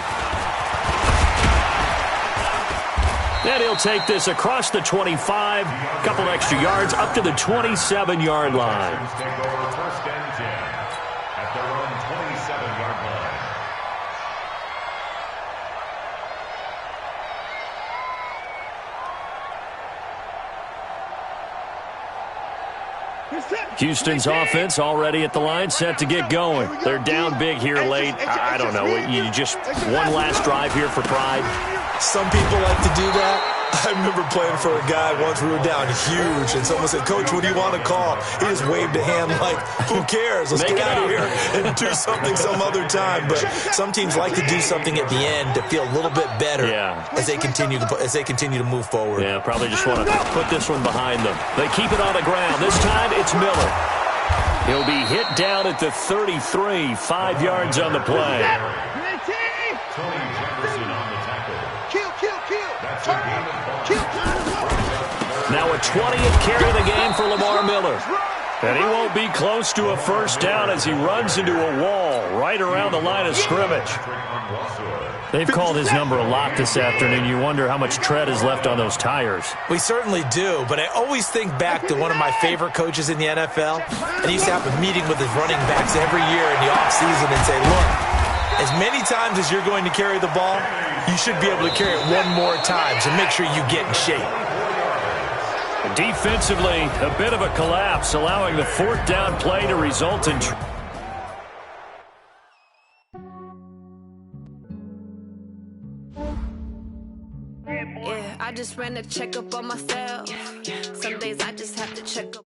And he'll take this across the 25, couple extra yards, up to the 27-yard line. Take over first and 10 at their own 27-yard line. Houston's offense already at the line, set to get going. They're down big here late. I don't know. You just one last drive here for pride. Some people like to do that. I remember playing for a guy once. We were down huge, and someone said, "Coach, what do you want to call?" He just waved a hand like, "Who cares? Let's get out of here and do something some other time." But some teams like to do something at the end to feel a little bit better as they continue to move forward. Yeah, probably just want to put this one behind them. They keep it on the ground. This time it's Miller. He'll be hit down at the 33, 5 yards on the play. Tony Jefferson on the tackle. Kill. That's a game of Now a 20th carry of the game for Lamar Miller. And he won't be close to a first down as he runs into a wall right around the line of scrimmage. They've called his number a lot this afternoon. You wonder how much tread is left on those tires. We certainly do, but I always think back to one of my favorite coaches in the NFL. And he used to have a meeting with his running backs every year in the offseason and say, look, as many times as you're going to carry the ball, you should be able to carry it one more time, so make sure you get in shape. Defensively, a bit of a collapse, allowing the fourth down play to result in... Yeah, I just ran a checkup on myself. Some days I just have to check up.